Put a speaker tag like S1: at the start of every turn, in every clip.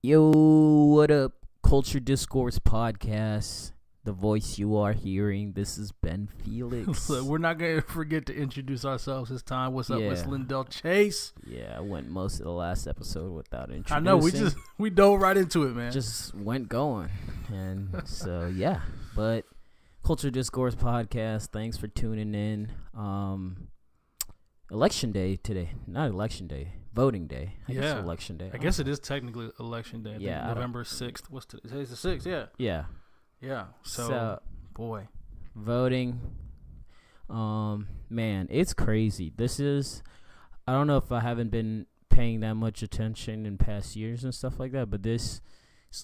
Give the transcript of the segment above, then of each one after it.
S1: Yo, what up? Culture Discourse Podcast. The voice you are hearing. This is Ben Felix.
S2: So we're not going to forget to introduce ourselves this time. What's up? It's
S1: Yeah.
S2: Lindell Chase.
S1: Yeah, I went most of the last episode without introducing.
S2: I know, we dove right into it, man.
S1: Just went going. And so, yeah. But Culture Discourse Podcast, thanks for tuning in. Election day today. Not election day. Voting day. I guess election day.
S2: I guess it is technically election day. I think
S1: Yeah,
S2: November 6th. What's today? Today's the 6th, yeah.
S1: Yeah.
S2: Yeah. So, boy.
S1: Voting. Man, it's crazy. I don't know if I haven't been paying that much attention in past years and stuff like that, but it's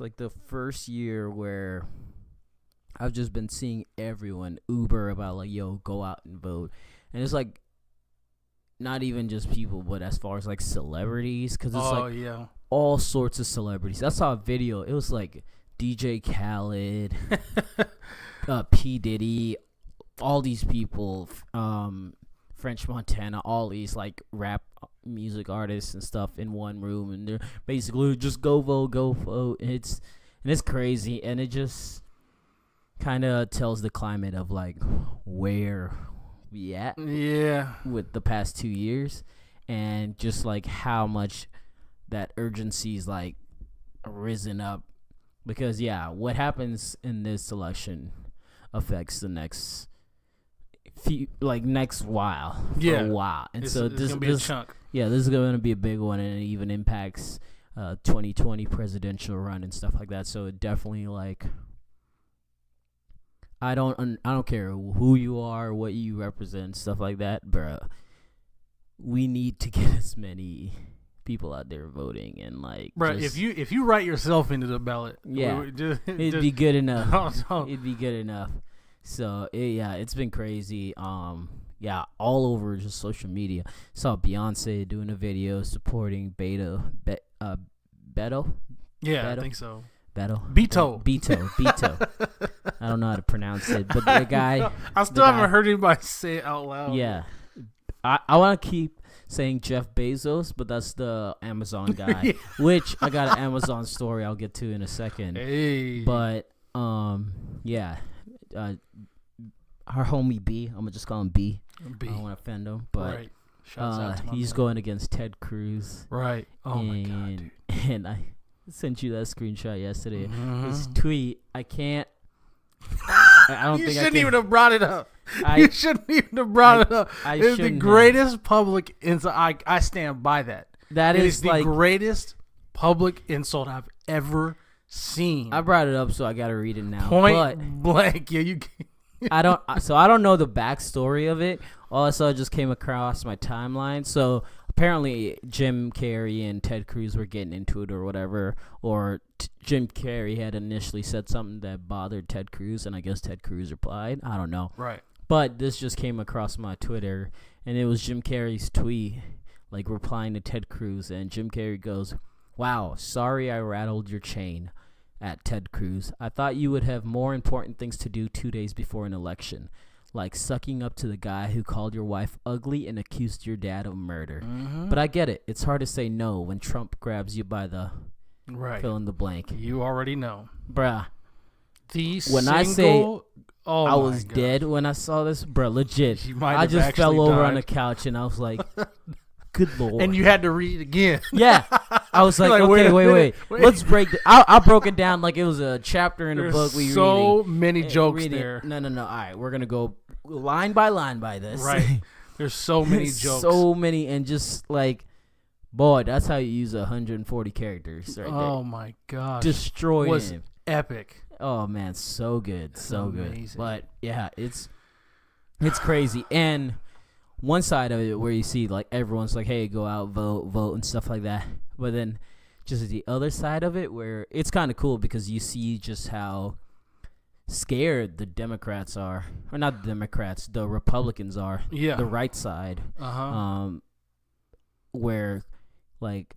S1: like the first year where I've just been seeing everyone Uber about like, yo, go out and vote. And it's like, not even just people, but as far as like celebrities, because it's all sorts of celebrities. I saw a video. It was like DJ Khaled, P. Diddy, all these people, French Montana, all these like rap music artists and stuff in one room, and they're basically just go vote, and it's crazy, and it just kind of tells the climate of like where we at with the past 2 years, and just like how much that urgency's like risen up, because what happens in this election affects the next while for a while, and
S2: it's
S1: so
S2: gonna be a chunk.
S1: This is going to be a big one, and it even impacts 2020 presidential run and stuff like that. So it definitely like, I don't care who you are, what you represent, stuff like that, bruh. We need to get as many people out there voting, and like,
S2: bruh, if you write yourself into the ballot,
S1: it'd be good enough. It'd be good enough. So it's been crazy. All over just social media. Saw Beyonce doing a video supporting Beto.
S2: Yeah, I think so.
S1: Beto. I don't know how to pronounce it, but the guy.
S2: I still haven't heard anybody say it out loud.
S1: Yeah, I want to keep saying Jeff Bezos, but that's the Amazon guy, which I got an Amazon story I'll get to in a second.
S2: Hey.
S1: But our homie B, I'm gonna just call him B. I don't want to offend him, but he's going against Ted Cruz.
S2: Right. Oh my God, dude.
S1: And I sent you that screenshot yesterday.
S2: Mm-hmm.
S1: His tweet, I can't. I don't think
S2: shouldn't even have brought it up. You shouldn't even have brought it up. It's the greatest public insult. I stand by that.
S1: That is
S2: the greatest public insult I've ever seen.
S1: I brought it up, so I got to read it now.
S2: Point blank. Yeah, you.
S1: I don't know the backstory of it. All I saw just came across my timeline. So apparently Jim Carrey and Ted Cruz were getting into it or whatever, or Jim Carrey had initially said something that bothered Ted Cruz, and I guess Ted Cruz replied. I don't know.
S2: Right.
S1: But this just came across my Twitter, and it was Jim Carrey's tweet, like replying to Ted Cruz, and Jim Carrey goes, "Wow, sorry I rattled your chain." At Ted Cruz, I thought you would have more important things to do 2 days before an election, like sucking up to the guy who called your wife ugly and accused your dad of murder. Mm-hmm. But I get it. It's hard to say no when Trump grabs you by the fill in the blank.
S2: You already know.
S1: Bruh.
S2: I
S1: was dead when I saw this, bruh, legit. I just fell over on the couch and I was like, good Lord.
S2: And you had to read it again.
S1: Yeah. I was like, okay, wait. Let's break it. I broke it down like it was a chapter in a book we reading.
S2: So many jokes there.
S1: No. All right, we're going to go line by line by this.
S2: Right. There's so many jokes.
S1: So many, and just like, boy, that's how you use 140 characters right there.
S2: Oh, my God.
S1: Destroy him.
S2: Epic.
S1: Oh, man, so good. So
S2: amazing.
S1: Good. But, yeah, it's crazy. And one side of it where you see like everyone's like, hey, go out, vote and stuff like that, but then just the other side of it where it's kind of cool because you see just how scared the Democrats are, or not the Democrats, the Republicans are, the right side, where like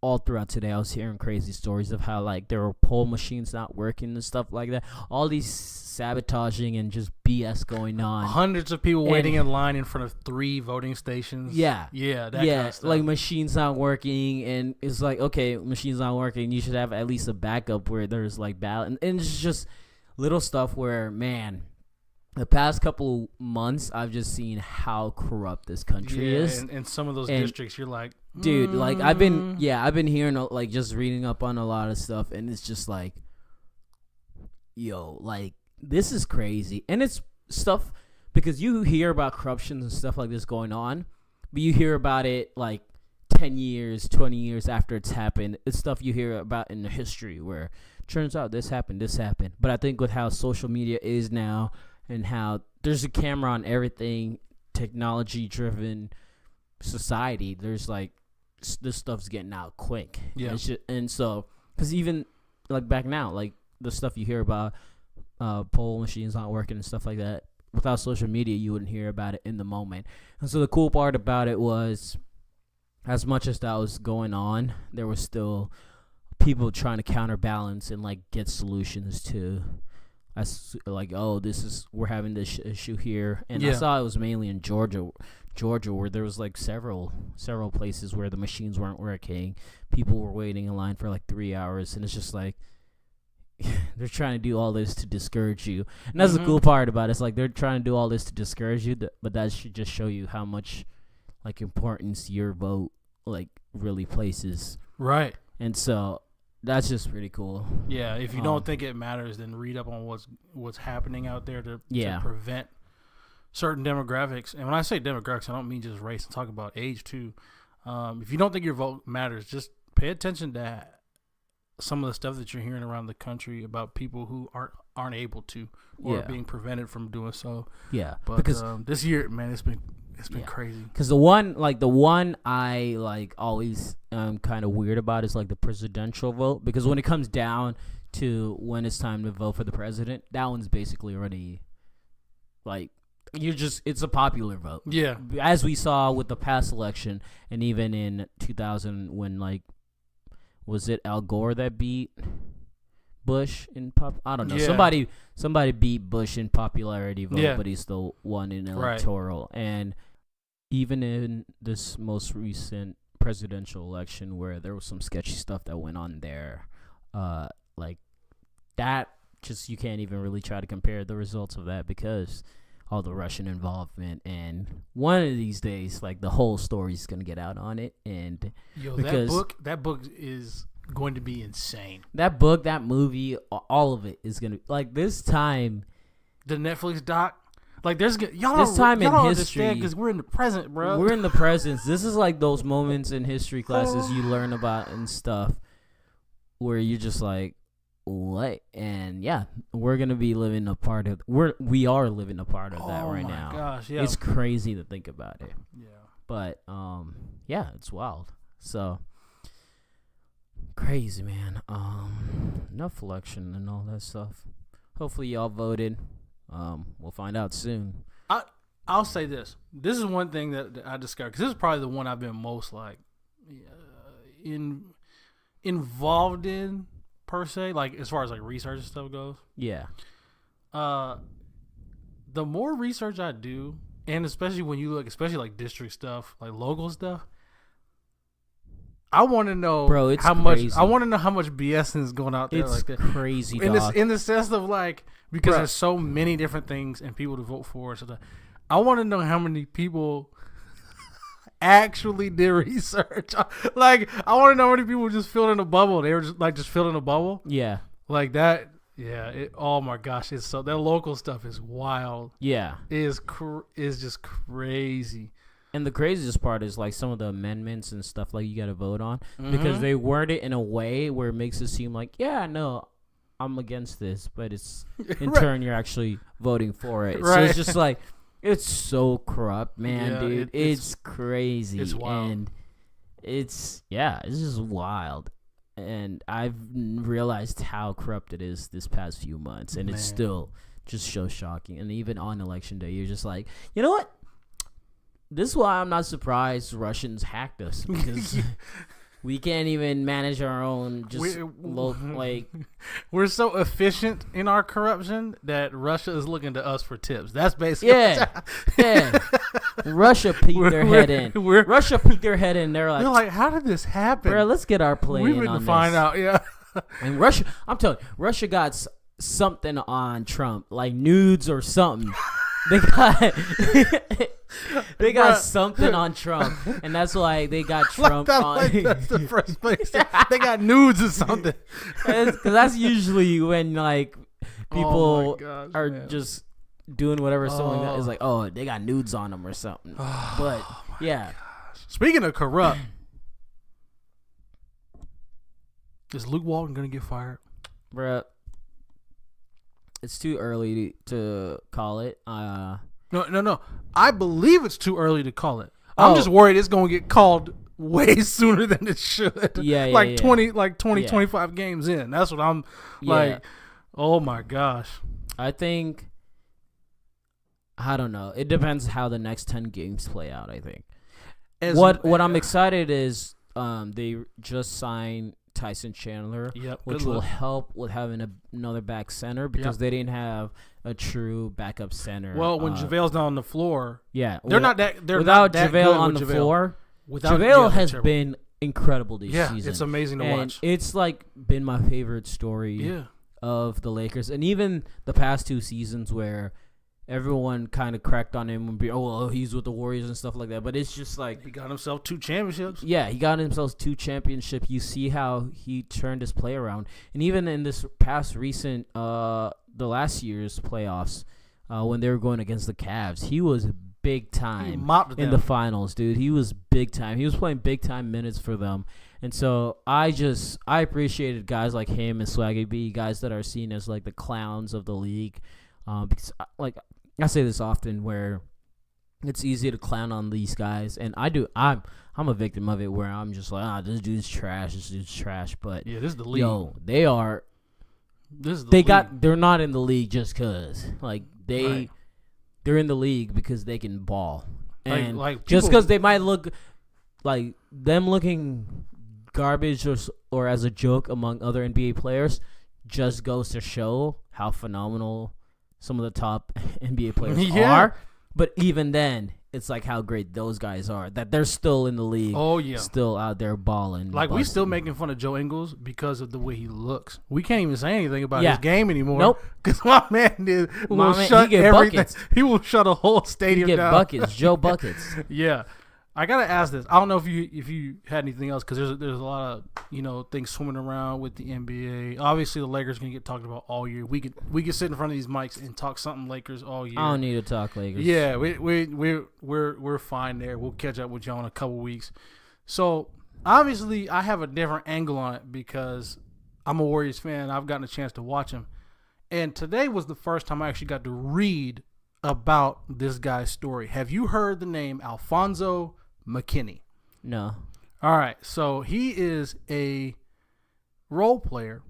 S1: all throughout today, I was hearing crazy stories of how like there were poll machines not working and stuff like that. All these sabotaging and just BS going on.
S2: Hundreds of people waiting in line in front of 3 voting stations.
S1: Yeah,
S2: that kind of stuff.
S1: Like machines not working, and it's like, okay, machines not working. You should have at least a backup where there's like ballot, and it's just little stuff where, man, the past couple months, I've just seen how corrupt this country is.
S2: And in some of those districts, you're like,
S1: dude, like I've been hearing, like, just reading up on a lot of stuff, and it's just like, yo, like, this is crazy. And it's stuff, because you hear about corruption and stuff like this going on, but you hear about it like 10 years, 20 years after it's happened. It's stuff you hear about in the history where turns out this happened. But I think with how social media is now, and how there's a camera on everything, technology-driven society, there's like, this stuff's getting out quick.
S2: Yeah.
S1: And so, because even like back now, like the stuff you hear about poll machines not working and stuff like that, without social media, you wouldn't hear about it in the moment. And so the cool part about it was, as much as that was going on, there was still people trying to counterbalance and like get solutions to. Like, oh, we're having this issue here, and I saw it was mainly in Georgia, where there was like several places where the machines weren't working. People were waiting in line for like 3 hours, and it's just like they're trying to do all this to discourage you. And that's the cool part about it. It's like they're trying to do all this to discourage you, but that should just show you how much like importance your vote like really places.
S2: Right.
S1: And so that's just pretty cool.
S2: Yeah, if you don't think it matters, then read up on what's happening out there to prevent certain demographics. And when I say demographics, I don't mean just race. I talk about age too. If you don't think your vote matters, just pay attention to some of the stuff that you're hearing around the country about people who aren't able to, or are being prevented from doing so.
S1: Yeah,
S2: but because this year, man, it's been crazy.
S1: Because the one I like always kind of weird about is like the presidential vote, because when it comes down to when it's time to vote for the president, that one's basically already like it's a popular vote.
S2: Yeah,
S1: as we saw with the past election, and even in 2000 when like, was it Al Gore that beat Bush in I don't know. Yeah. Somebody beat Bush in popularity vote, but he still won in electoral. Right. And even in this most recent presidential election, where there was some sketchy stuff that went on there, like that, just you can't even really try to compare the results of that, because all the Russian involvement, and one of these days, like, the whole story's gonna get out on it. And
S2: that book is going to be insane.
S1: That book, that movie, all of it is gonna, like, this time,
S2: the Netflix doc, like, there's y'all
S1: this time in history,
S2: because we're in the present, bro.
S1: We're in the present. This is like those moments in history classes you learn about and stuff, where you're just like, what? And yeah, we're gonna be living a part of. We are living a part of that right now.
S2: Gosh, yeah.
S1: It's crazy to think about it.
S2: Yeah.
S1: But yeah, it's wild. So crazy, man. Enough election and all that stuff. Hopefully y'all voted. We'll find out soon.
S2: I'll say this. This is one thing that I discovered, because this is probably the one I've been most like involved in, per se, like as far as like research and stuff goes.
S1: Yeah.
S2: The more research I do, and especially when you look, especially like district stuff, like local stuff, I want to know,
S1: bro, it's
S2: how
S1: crazy.
S2: much. I want to know how much BS is going out there.
S1: It's
S2: like that.
S1: Crazy, dog.
S2: In the sense of like, because there's so many different things and people to vote for. So I want to know how many people actually did research. Like, I want to know how many people just filled in a bubble. They were just filled in a bubble.
S1: Yeah.
S2: Like that. Yeah. Oh my gosh. It's so, that local stuff is wild.
S1: Yeah.
S2: Is just crazy.
S1: And the craziest part is like some of the amendments and stuff like you got to vote on, because they word it in a way where it makes it seem like, yeah, no, I'm against this, but it's in turn you're actually voting for it. Right. So it's just like, it's so corrupt, man, dude. It's crazy.
S2: It's wild.
S1: And it's just wild. And I've realized how corrupt it is this past few months, and it's still just so shocking. And even on election day, you're just like, you know what? This is why I'm not surprised Russians hacked us, because We can't even manage our own.
S2: We're so efficient in our corruption that Russia is looking to us for tips. That's basically
S1: yeah. Russia peeked their head in. Russia peeked their head in. They're like,
S2: how did this happen?
S1: Bro, let's get our play
S2: we
S1: in on
S2: this. Find out, yeah.
S1: And Russia, I'm telling you, Russia got something on Trump, like nudes or something. They got something on Trump, and that's why they got Trump on.
S2: That's the first place. They got nudes or something.
S1: Because that's usually when people are just doing whatever someone is like. Oh, they got nudes on them or something. But yeah.
S2: Gosh. Speaking of corrupt, is Luke Walton gonna get fired,
S1: bruh? It's too early to call it.
S2: No. I believe it's too early to call it. I'm just worried it's going to get called way sooner than it should.
S1: Yeah,
S2: 25 games in. That's what I'm like. Oh my gosh.
S1: I don't know. It depends how the next 10 games play out, I think. What I'm excited is they just signed Tyson Chandler, which will help with having another back center because they didn't have a true backup center.
S2: Well, when JaVale's not on the floor,
S1: they're
S2: not that. They're
S1: without
S2: not that
S1: JaVale
S2: good
S1: on
S2: with
S1: the floor.
S2: Without
S1: JaVale has been incredible this season.
S2: Yeah, it's amazing to watch.
S1: It's been my favorite story of the Lakers, and even the past 2 seasons where everyone kind of cracked on him and be, he's with the Warriors and stuff like that. But it's just like
S2: he got himself 2 championships.
S1: Yeah, he got himself 2 championships. You see how he turned his play around, and even in this past recent, the last year's playoffs, when they were going against the Cavs, he was big time in the finals, dude. He was big time. He was playing big time minutes for them, and so I appreciated guys like him and Swaggy B, guys that are seen as like the clowns of the league, because I say this often where it's easy to clown on these guys, and I'm a victim of it where I'm just like, this dude's trash, but
S2: this is the league.
S1: They are. They're not in the league just cause they're in the league because they can ball, and just because they might look like them looking garbage or as a joke among other NBA players just goes to show how phenomenal some of the top NBA players are. But even then, it's like how great those guys are, that they're still in the league.
S2: Oh, yeah.
S1: Still out there balling.
S2: We still making fun of Joe Ingles because of the way he looks. We can't even say anything about his game anymore. Nope. Because my man will shut everything. Buckets. He will shut a whole stadium down.
S1: Buckets. Joe Buckets.
S2: Yeah. I gotta ask this. I don't know if you had anything else, because there's a lot of things swimming around with the NBA. Obviously, the Lakers gonna get talked about all year. We could sit in front of these mics and talk something Lakers all year.
S1: I don't need to talk Lakers.
S2: Yeah, we're fine there. We'll catch up with y'all in a couple weeks. So obviously, I have a different angle on it because I'm a Warriors fan. I've gotten a chance to watch them, and today was the first time I actually got to read about this guy's story. Have you heard the name Alfonso McKinney?
S1: No.
S2: All right, so he is a role player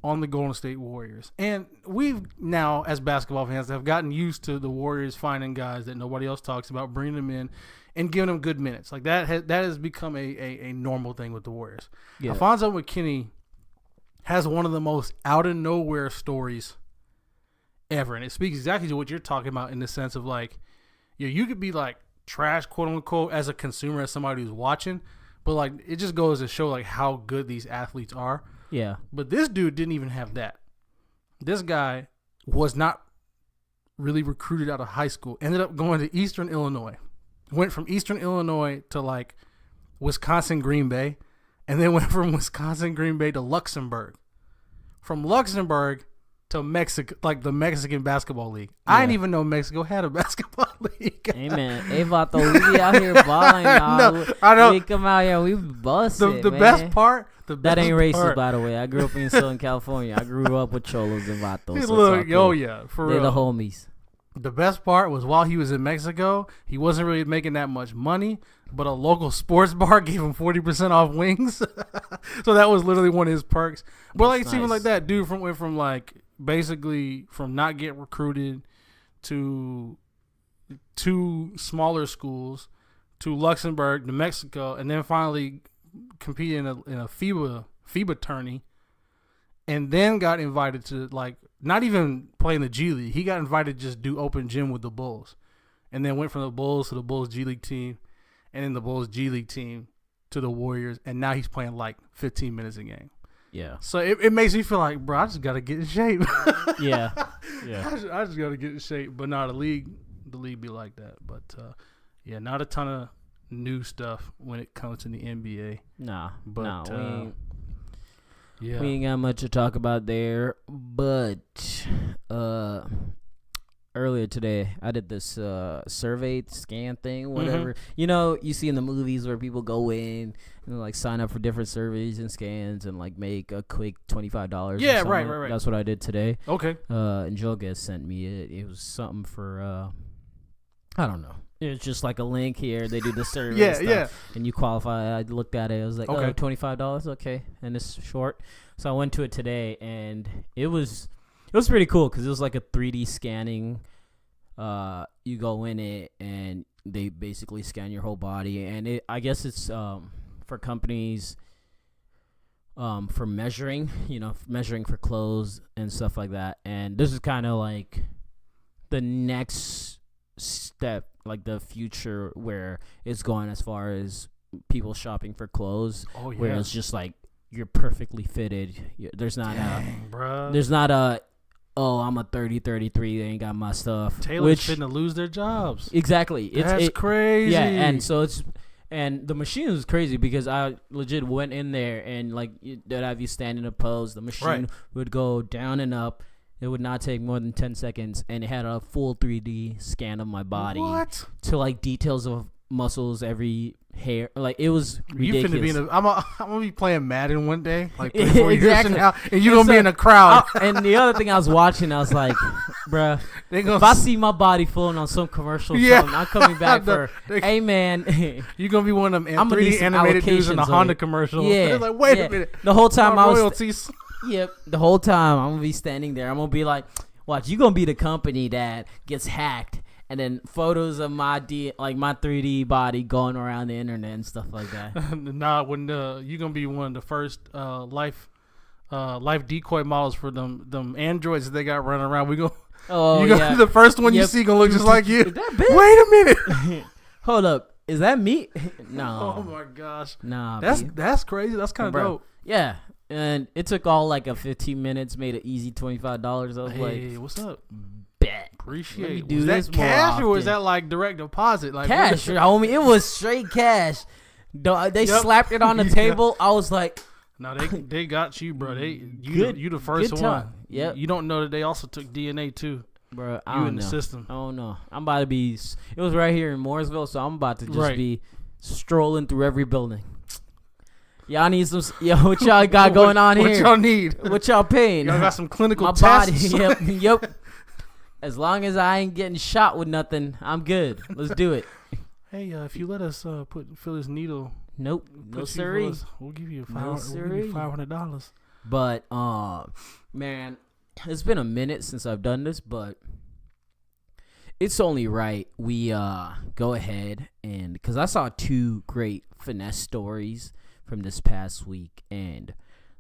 S2: on the Golden State Warriors, and we've now, as basketball fans, have gotten used to the Warriors finding guys that nobody else talks about, bringing them in and giving them good minutes. Like that has become a normal thing with the Warriors. Yeah. Alfonso McKinney has one of the most out of nowhere stories ever, and it speaks exactly to what you're talking about in the sense of you could be trash, quote unquote, as a consumer, as somebody who's watching, but it just goes to show how good these athletes are.
S1: Yeah.
S2: But this dude didn't even have that. This guy was not really recruited out of high school. Ended up going to Eastern Illinois. Went from Eastern Illinois to Wisconsin Green Bay, and then went from Wisconsin Green Bay to Luxembourg. From Luxembourg to Mexico, the Mexican basketball league. Yeah. I didn't even know Mexico had a basketball league.
S1: Hey man, Vato, we be out here balling, dog. No, I know. We come out here, we bust it,
S2: the
S1: man.
S2: Best part.
S1: That ain't racist, by the way. I grew up in Southern California. I grew up with Cholos and Vatos.
S2: Look, cool. Yeah, for real.
S1: They're the homies.
S2: The best part was while he was in Mexico, he wasn't really making that much money, but a local sports bar gave him 40% off wings. So that was literally one of his perks. But
S1: nice.
S2: Even like that, dude went from basically from not getting recruited to 2 smaller schools to Luxembourg to Mexico, and then finally competing in a FIBA tourney, and then got invited to like not even play in the G League. He got invited to just do open gym with the Bulls, and then went from the Bulls to the Bulls G League team, and then the Bulls G League team to the Warriors, and now he's playing like 15 minutes a game.
S1: Yeah.
S2: So it makes me feel like, bro, I just gotta get in shape.
S1: Yeah.
S2: I just gotta get in shape. But not the league be like that. But yeah, not a ton of new stuff when it comes to the NBA.
S1: We ain't got much to talk about there. But earlier today, I did this survey scan thing, whatever. Mm-hmm. You know, you see in the movies where people go in and like sign up for different surveys and scans and like make a quick $25.
S2: Yeah, right.
S1: That's what I did today.
S2: Okay.
S1: And Joga sent me it. It was something for I don't know. It's just like a link here. They do the survey stuff, and you qualify. I looked at it. I was like, okay. Oh, $25. Okay. And it's short. So I went to it today, and it was pretty cool because it was like a 3D scanning. You go in it, and they basically scan your whole body. And I guess it's for companies for measuring, measuring for clothes and stuff like that. And this is kind of like the next step, like the future where it's going as far as people shopping for clothes. Oh, yeah. Where it's just like you're perfectly fitted. There's not I'm a 33, they ain't got my stuff.
S2: Taylor's fitting to lose their jobs.
S1: Exactly.
S2: That's crazy.
S1: Yeah, and so and the machine is crazy because I legit went in there and like they'd have you stand in a pose. The machine would go down and up. It would not take more than 10 seconds, and it had a full 3D scan of my body.
S2: What?
S1: To like details of muscles, every hair. Like it was ridiculous.
S2: You finna be I'm gonna be playing Madden one day, like 3-4 years from now, and you're gonna be in a crowd.
S1: And the other thing I was watching, I was like, bruh, if I see my body floating on some commercial, I'm coming back hey man,
S2: you're gonna be one of them 3D animated dudes in the Honda commercial.
S1: Yeah,
S2: they're like, wait a minute.
S1: The whole time
S2: royalties.
S1: Yep, the whole time I'm gonna be standing there. I'm gonna be like, watch, you gonna be the company that gets hacked, and then photos of my 3D body going around the internet and stuff like that.
S2: When you're gonna be one of the first life decoy models for them androids that they got running around. The first one you see gonna look just like you. Wait a minute.
S1: Hold up, is that me? No.
S2: Oh my gosh.
S1: Nah.
S2: That's crazy. That's kind of dope.
S1: Yeah. And it took all like a 15 minutes, made it easy $25. I was
S2: hey, what's up?
S1: Bet.
S2: Appreciate it. Was that cash or was that like direct deposit? Like
S1: cash, homie. It was straight cash. They slapped it on the table. I was like,
S2: no, they got you, bro. You the first one.
S1: Yeah.
S2: You don't know that they also took DNA too.
S1: Bro, I don't know.
S2: The system.
S1: I don't know. I'm about to be. It was right here in Mooresville, so I'm about to just be strolling through every building. Y'all need some. What y'all got going on here?
S2: What y'all need?
S1: What y'all paying?
S2: Y'all got some clinical tests.
S1: My body. Yep. As long as I ain't getting shot with nothing, I'm good. Let's do it.
S2: Hey, if you let us fill this needle.
S1: Nope. No siree.
S2: We'll give you $500.
S1: But man, it's been a minute since I've done this, but it's only right we go ahead and because I saw 2 great finesse stories from this past week, and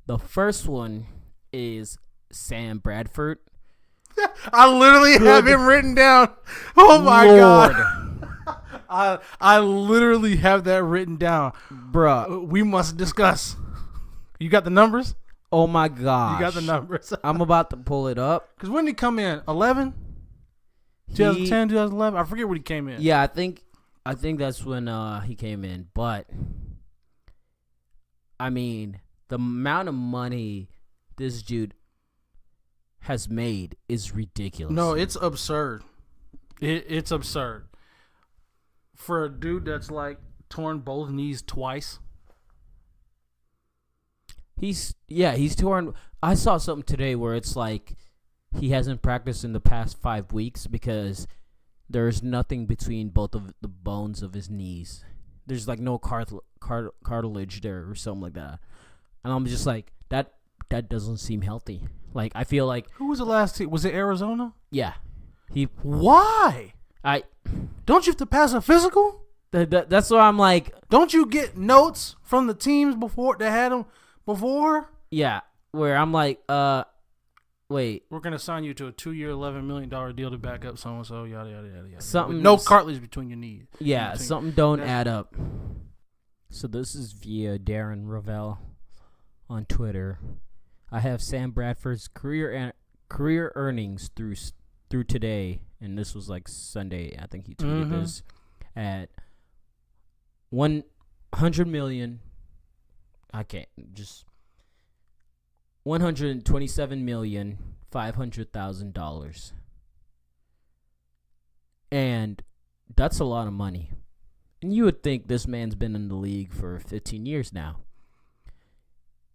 S1: the first one is Sam Bradford.
S2: I literally have him written down. Oh my God. I literally have that written down.
S1: Bruh.
S2: We must discuss. You got the numbers?
S1: Oh my gosh.
S2: You got the numbers.
S1: I'm about to pull it up.
S2: Because when did he come in? 11? 2010, 2011? I forget when he came in.
S1: Yeah, I think that's when he came in. But I mean, the amount of money this dude has made is ridiculous.
S2: No, it's absurd. It's absurd. For a dude that's like torn both knees twice.
S1: He's torn. I saw something today where it's like he hasn't practiced in the past 5 weeks because there's nothing between both of the bones of his knees. There's like no cartilage there or something like that. And I'm just like, that doesn't seem healthy. Like, I feel like...
S2: Who was the last team? Was it Arizona?
S1: Yeah.
S2: Why?
S1: Don't
S2: you have to pass a physical?
S1: That's why I'm like,
S2: don't you get notes from the teams before that had them before?
S1: Yeah, where I'm like, wait,
S2: we're gonna sign you to a 2-year, $11 million deal to back up so and so, yada yada yada yada.
S1: Something,
S2: with no cartilage between your knees.
S1: Yeah, something don't add up. So this is via Darren Ravel on Twitter. I have Sam Bradford's career earnings through today, and this was like Sunday. I think he tweeted this at 100 million. I can't just $127,500,000, and that's a lot of money. And you would think this man's been in the league for 15 years now.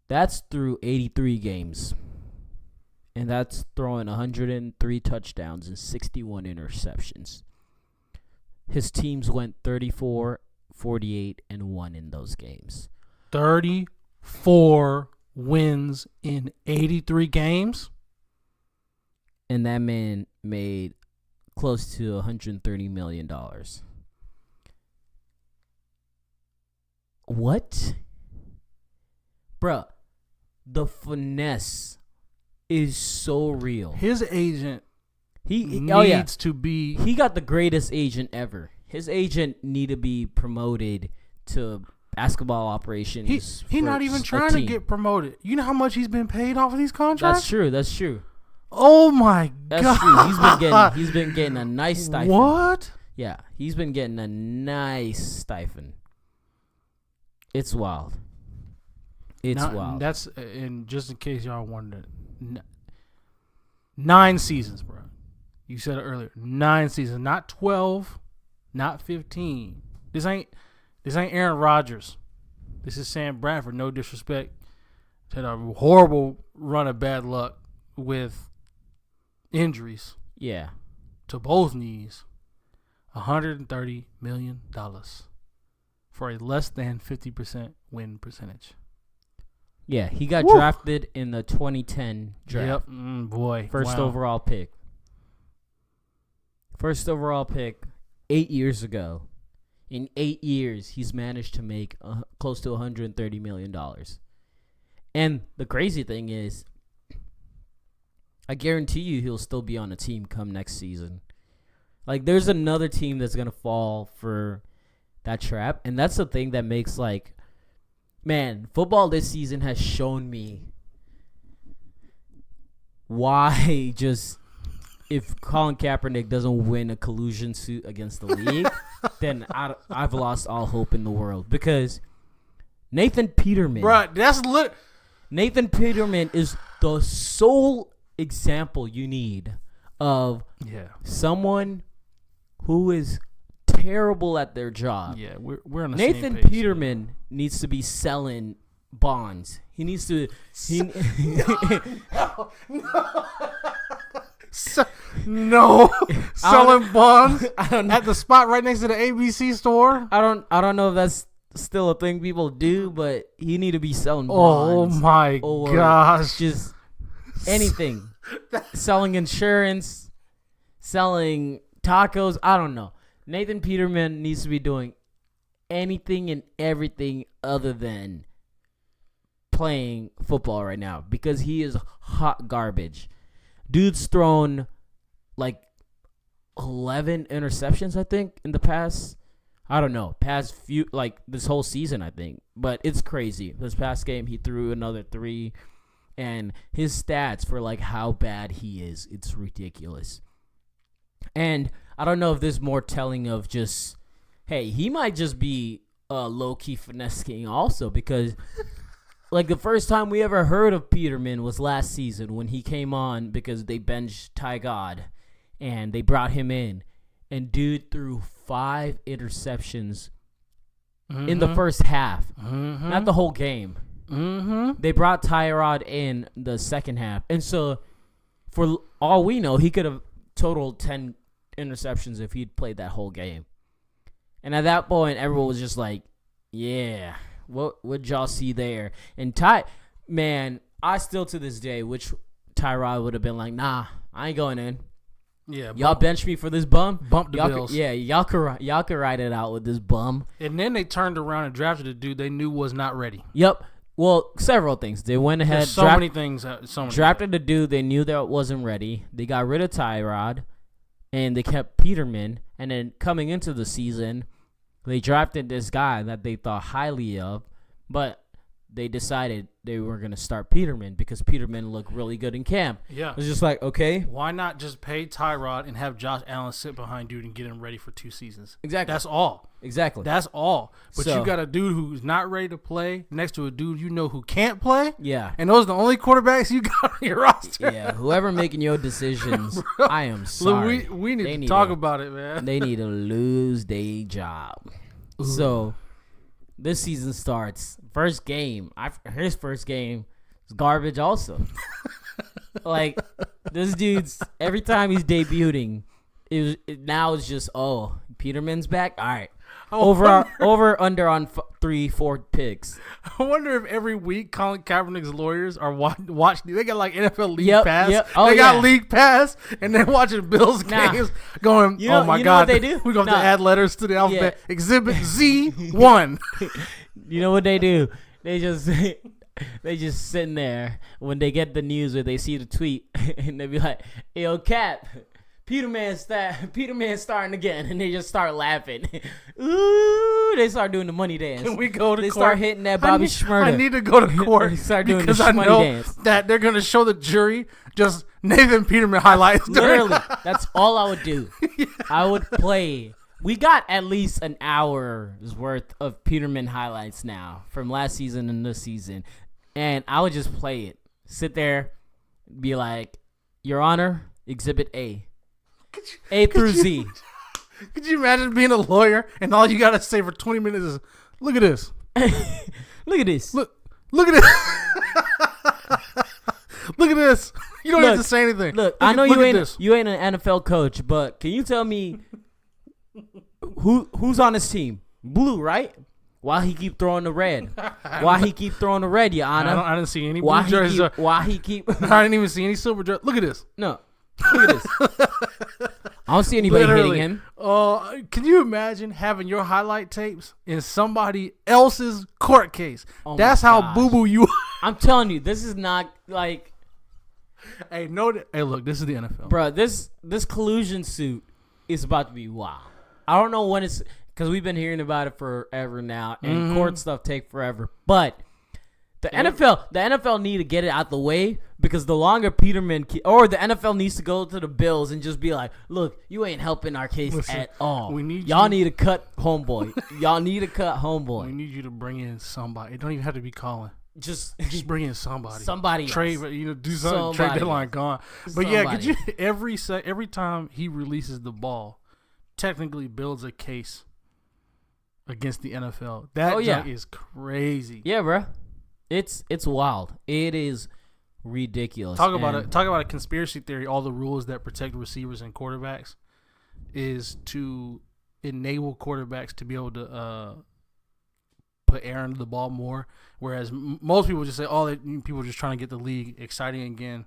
S1: That's through 83 games. And that's throwing 103 touchdowns and 61 interceptions. His teams went 34, 48, and 1 in those games.
S2: 34 wins in 83 games?
S1: And that man made close to $130 million. What? Bruh, the finesse is so real.
S2: His agent needs to be...
S1: He got the greatest agent ever. His agent need to be promoted to basketball operations.
S2: He's not even trying to get promoted. You know how much he's been paid off of these contracts?
S1: That's true.
S2: Oh my God.
S1: That's true. He's been getting a nice stipend.
S2: What?
S1: Yeah, he's been getting a nice stipend. It's wild. Wild.
S2: That's, and just in case y'all wondered, 9 seasons, bro. You said it earlier. 9 seasons, not 12, not 15. This ain't Aaron Rodgers. This is Sam Bradford. No disrespect. Had a horrible run of bad luck with injuries.
S1: Yeah.
S2: To both knees. $130 million for a less than 50% win percentage.
S1: Yeah, he got drafted in the 2010 draft.
S2: Yep, boy.
S1: First overall pick. 8 years ago. In 8 years, he's managed to make close to $130 million. And the crazy thing is, I guarantee you he'll still be on a team come next season. Like, there's another team that's going to fall for that trap. And that's the thing that makes, like, man, football this season has shown me why just if Colin Kaepernick doesn't win a collusion suit against the league, then I've lost all hope in the world. Because Nathan Peterman.
S2: Right, that's lit.
S1: Nathan Peterman is the sole example you need of someone who is terrible at their job.
S2: Yeah, we're on the
S1: Nathan
S2: same page.
S1: Peterman needs to be selling bonds. He needs to.
S2: No. Selling bonds at the spot right next to the ABC store.
S1: I don't know if that's still a thing people do, but he need to be selling bonds.
S2: Oh my gosh!
S1: Just anything. Selling insurance, selling tacos. I don't know. Nathan Peterman needs to be doing anything and everything other than playing football right now because he is hot garbage. Dude's thrown like 11 interceptions, I think, in the past. I don't know, past few, like this whole season, I think. But it's crazy. This past game, he threw another 3. And his stats for like how bad he is, it's ridiculous. And I don't know if this is more telling of just, hey, he might just be a low-key finesse king also because like the first time we ever heard of Peterman was last season when he came on because they benched Ty God and they brought him in. And dude threw 5 interceptions in the first half, not the whole game. They brought Tyrod in the second half. And so for all we know, he could have totaled 10 interceptions if he'd played that whole game. And at that point, everyone was just like, yeah, what y'all see there? And man, I still to this day, which Tyrod would have been like, nah, I ain't going in.
S2: Yeah,
S1: y'all bench me for this bum.
S2: Bump the
S1: y'all
S2: Bills.
S1: Y'all could ride it out with this bum.
S2: And then they turned around and drafted a dude they knew was not ready.
S1: Yep. Well, several things. They went ahead.
S2: There's so many things.
S1: Drafted the dude they knew that wasn't ready. They got rid of Tyrod, and they kept Peterman. And then coming into the season, they drafted this guy that they thought highly of, but they decided they were going to start Peterman because Peterman looked really good in camp.
S2: Yeah.
S1: It was just like, okay.
S2: Why not just pay Tyrod and have Josh Allen sit behind dude and get him ready for 2 seasons?
S1: Exactly.
S2: That's all.
S1: Exactly.
S2: That's all. But you got a dude who's not ready to play next to a dude you know who can't play.
S1: Yeah.
S2: And those are the only quarterbacks you got on your roster.
S1: Yeah. Whoever making your decisions, I am sorry.
S2: Look, we need to talk about it, man.
S1: They need to lose their job. Ooh. So this season starts. First game. His first game is garbage also. Like, this dude's, every time he's debuting, now it's just, Peterman's back? All right. Over under on 3-4 picks.
S2: I wonder if every week Colin Kaepernick's lawyers are watching. They got like NFL League Pass.
S1: Yep.
S2: They got League Pass, and they're watching Bills games, going, "Oh my God,
S1: what they do?
S2: We're going to add letters to the alphabet. Exhibit Z1."
S1: You know what they do? They just sitting there when they get the news or they see the tweet, and they be like, "Yo, Cap, Peterman's starting again," and they just start laughing. Ooh, they start doing the money dance.
S2: Can we go to
S1: they
S2: court?
S1: Start hitting that Bobby Shmurda.
S2: I need to go to court
S1: they start doing
S2: because
S1: the
S2: I know
S1: dance.
S2: that they're going to show the jury just Nathan Peterman highlights.
S1: Literally, that's all I would do. Yeah. I would play. We got at least an hour's worth of Peterman highlights now from last season and this season, and I would just play it. Sit there, be like, "Your Honor, Exhibit A." A through Z.
S2: Could you imagine being a lawyer and all you gotta say for 20 minutes is, "Look at this,
S1: look at this,
S2: look at this, look at this." You don't have to say anything.
S1: Look, I know you ain't an NFL coach, but can you tell me who's on his team? Blue, right? Why he keep throwing the red? Why he keep throwing the red, Your Honor?
S2: I didn't see any blue jerseys.
S1: Why he keep?
S2: I didn't even see any silver jerseys. Look at this.
S1: No. Look at this. I don't see anybody hitting him.
S2: Can you imagine having your highlight tapes in somebody else's court case? That's how boo-boo you are.
S1: I'm telling you, this is not like...
S2: Hey, look, this is the NFL.
S1: Bro, this collusion suit is about to be wild. I don't know when it's... Because we've been hearing about it forever now, and court stuff take forever. But... The NFL need to get it out the way because the longer Peterman or the NFL needs to go to the Bills and just be like, "Look, you ain't helping our case at all. Y'all need to cut homeboy. Y'all need to cut homeboy.
S2: We need you to bring in somebody. It don't even have to be Colin.
S1: Just
S2: bring in somebody.
S1: Somebody
S2: trade,
S1: else.
S2: Do something. Trade deadline gone. But yeah, could you every time he releases the ball, technically builds a case against the NFL. That junk is crazy.
S1: Yeah, bro. It's wild. It is ridiculous.
S2: Talk about a conspiracy theory. All the rules that protect receivers and quarterbacks is to enable quarterbacks to be able to put air into the ball more. Whereas most people just say, people are just trying to get the league exciting again.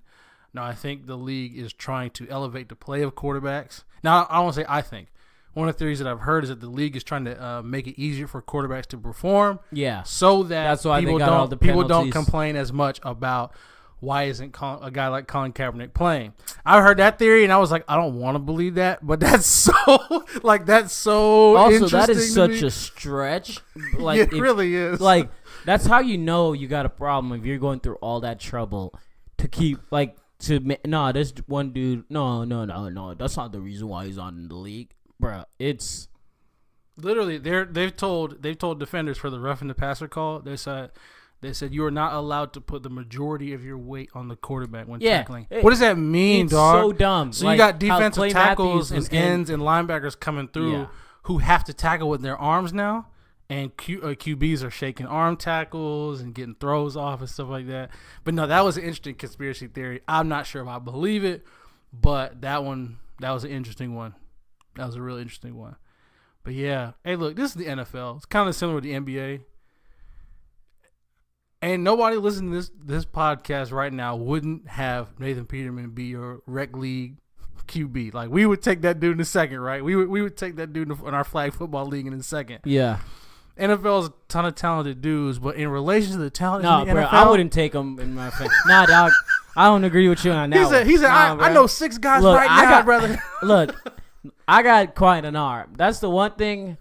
S2: No, I think the league is trying to elevate the play of quarterbacks. Now, I don't want to say I think. One of the theories that I've heard is that the league is trying to make it easier for quarterbacks to perform.
S1: Yeah.
S2: So that
S1: that's why people
S2: don't complain as much about why isn't a guy like Colin Kaepernick playing. I heard that theory and I was like, I don't want to believe that, but that's so
S1: also,
S2: interesting.
S1: That is such a stretch. Like
S2: it really is.
S1: Like that's how you know you got a problem if you're going through all that trouble to keep this one dude. No. That's not the reason why he's on in the league. Bro, it's
S2: literally they've told defenders for the roughing the passer call. They said you are not allowed to put the majority of your weight on the quarterback when tackling. What does that mean,
S1: it's
S2: dog?
S1: So dumb.
S2: So you got defensive tackles and ends and linebackers coming through who have to tackle with their arms now, and QBs are shaking arm tackles and getting throws off and stuff like that. But no, that was an interesting conspiracy theory. I'm not sure if I believe it, but that was an interesting one. That was a really interesting one. But yeah, hey, look, this is the NFL. It's kind of similar to the NBA. And nobody listening to this podcast right now wouldn't have Nathan Peterman be your rec league QB. Like, we would take that dude in the second, right? We would take that dude in our flag football league in the second.
S1: Yeah.
S2: NFL's a ton of talented dudes, but in relation to the talent in the NFL,
S1: I wouldn't take him in my face. Nah, dog. I don't agree with you on that.
S2: He said, I know 6 guys now, brother.
S1: Look, I got quite an arm. That's the one thing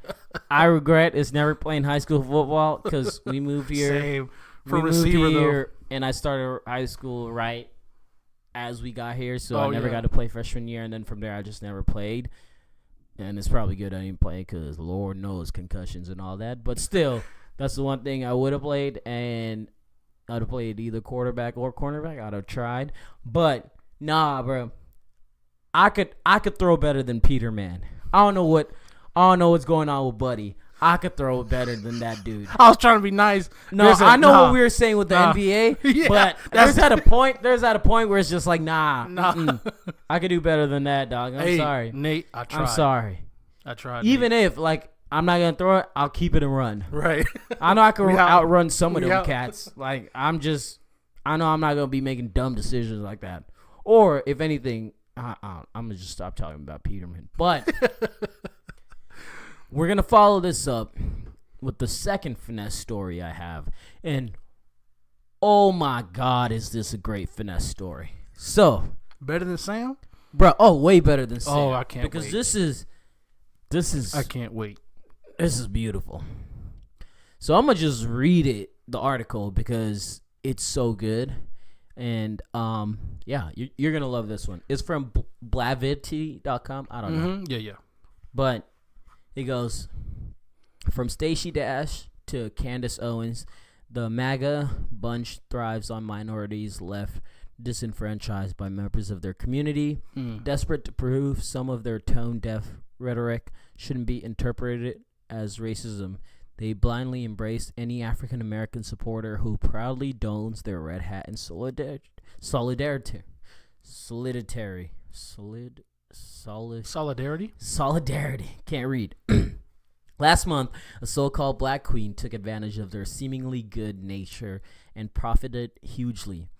S1: I regret is never playing high school football because we moved here.
S2: Same. For receiver, though.
S1: And I started high school right as we got here, so I never got to play freshman year, and then from there I just never played. And it's probably good I didn't play because Lord knows concussions and all that. But still, that's the one thing I would have played, and I would have played either quarterback or cornerback. I'd have tried. But, nah, bro. I could throw better than Peter, man. I don't know what's going on with Buddy. I could throw it better than that dude.
S2: I was trying to be nice.
S1: No, I know what we were saying with the NBA, yeah, but there's at a point where it's just like, nah. I could do better than that, dog. I'm sorry.
S2: Nate, I tried.
S1: I'm sorry.
S2: I tried.
S1: Even if, like, I'm not going to throw it, I'll keep it and run.
S2: Right.
S1: I know I can outrun some of them cats. Like, I know I'm not going to be making dumb decisions like that. Or, if anything, I'm going to just stop talking about Peterman. But we're going to follow this up with the second finesse story I have. And, oh my God, is this a great finesse story. So.
S2: Better than Sam?
S1: Bro, way better than Sam.
S2: Oh, I can't wait.
S1: Because this is.
S2: I can't wait.
S1: This is beautiful. So I'm going to just read the article, because it's so good. And, yeah, you're going to love this one. It's from blavity.com. I don't know.
S2: Yeah.
S1: But it goes, from Stacey Dash to Candace Owens, the MAGA bunch thrives on minorities left disenfranchised by members of their community. Desperate to prove some of their tone-deaf rhetoric shouldn't be interpreted as racism, they blindly embraced any African-American supporter who proudly dons their red hat in solidarity. Can't read. Last month, a so-called black queen took advantage of their seemingly good nature and profited hugely.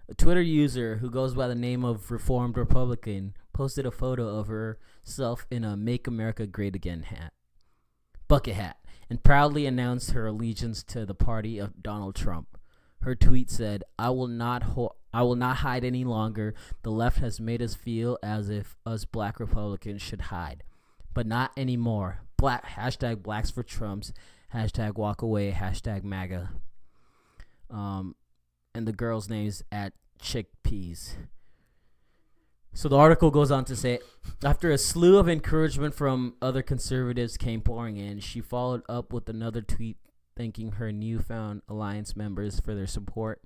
S1: A Twitter user who goes by the name of Reformed Republican posted a photo of herself in a Make America Great Again bucket hat, and proudly announced her allegiance to the party of Donald Trump. Her tweet said, I will not hide any longer. The left has made us feel as if us black Republicans should hide, but not anymore. Hashtag blacks for Trumps, hashtag walk away, hashtag MAGA. And the girl's name is at Chickpeas. So the article goes on to say, after a slew of encouragement from other conservatives came pouring in, she followed up with another tweet thanking her newfound alliance members for their support,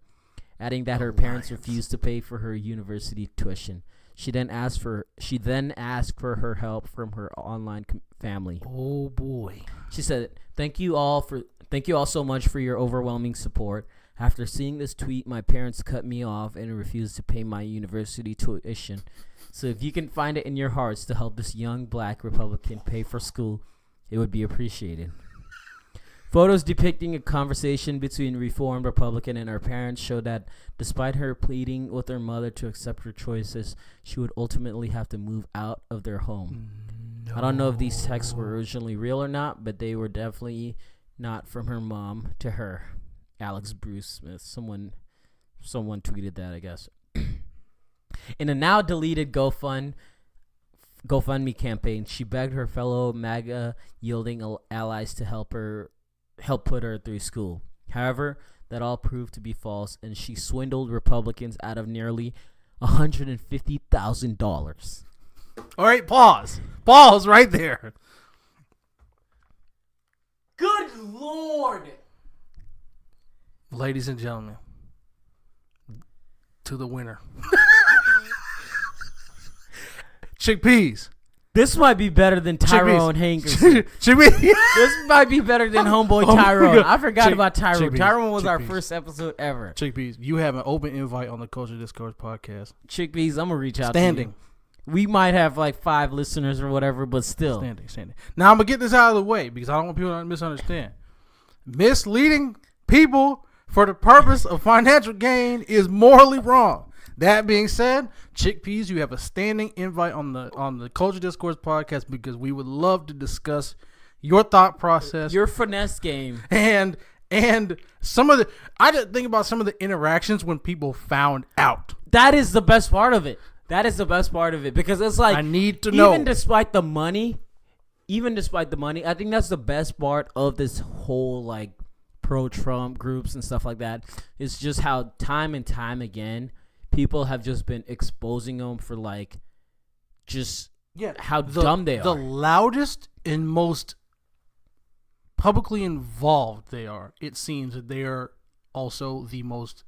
S1: adding that her parents refused to pay for her university tuition. She then asked for her help from her online family.
S2: Oh boy.
S1: She said, Thank you all so much for your overwhelming support. After seeing this tweet, my parents cut me off and refused to pay my university tuition. So if you can find it in your hearts to help this young black Republican pay for school, it would be appreciated. Photos depicting a conversation between Reformed Republican and her parents show that despite her pleading with her mother to accept her choices, she would ultimately have to move out of their home. No. I don't know if these texts were originally real or not, but they were definitely not from her mom to her. Alex Bruce Smith. Someone tweeted that, I guess. In a now deleted GoFundMe campaign, she begged her fellow MAGA yielding allies to help put her through school. However, that all proved to be false, and she swindled Republicans out of nearly $150,000.
S2: All right, pause right there.
S1: Good Lord.
S2: Ladies and gentlemen, to the winner. Chickpeas.
S1: This might be better than Tyrone Hankerson.
S2: Chickpeas.
S1: This might be better than homeboy Tyrone. I forgot about Tyrone. Tyrone was our first episode ever.
S2: Chickpeas, you have an open invite on the Culture Discourse podcast.
S1: Chickpeas, I'm going to reach out to you. We might have like 5 listeners or whatever, but still.
S2: Standing. Now, I'm going to get this out of the way because I don't want people to misunderstand. Misleading people for the purpose of financial gain is morally wrong. That being said, Chickpeas, you have a standing invite on the Culture Discourse podcast because we would love to discuss your thought process,
S1: your finesse game,
S2: and some of the. I just think about some of the interactions when people found out.
S1: That is the best part of it. Because it's like,
S2: I need to know.
S1: Even despite the money, I think that's the best part of this whole like pro-Trump groups and stuff like that. It's just how time and time again people have just been exposing them for like just how dumb they are.
S2: The loudest and most publicly involved they are. It seems that they are also the most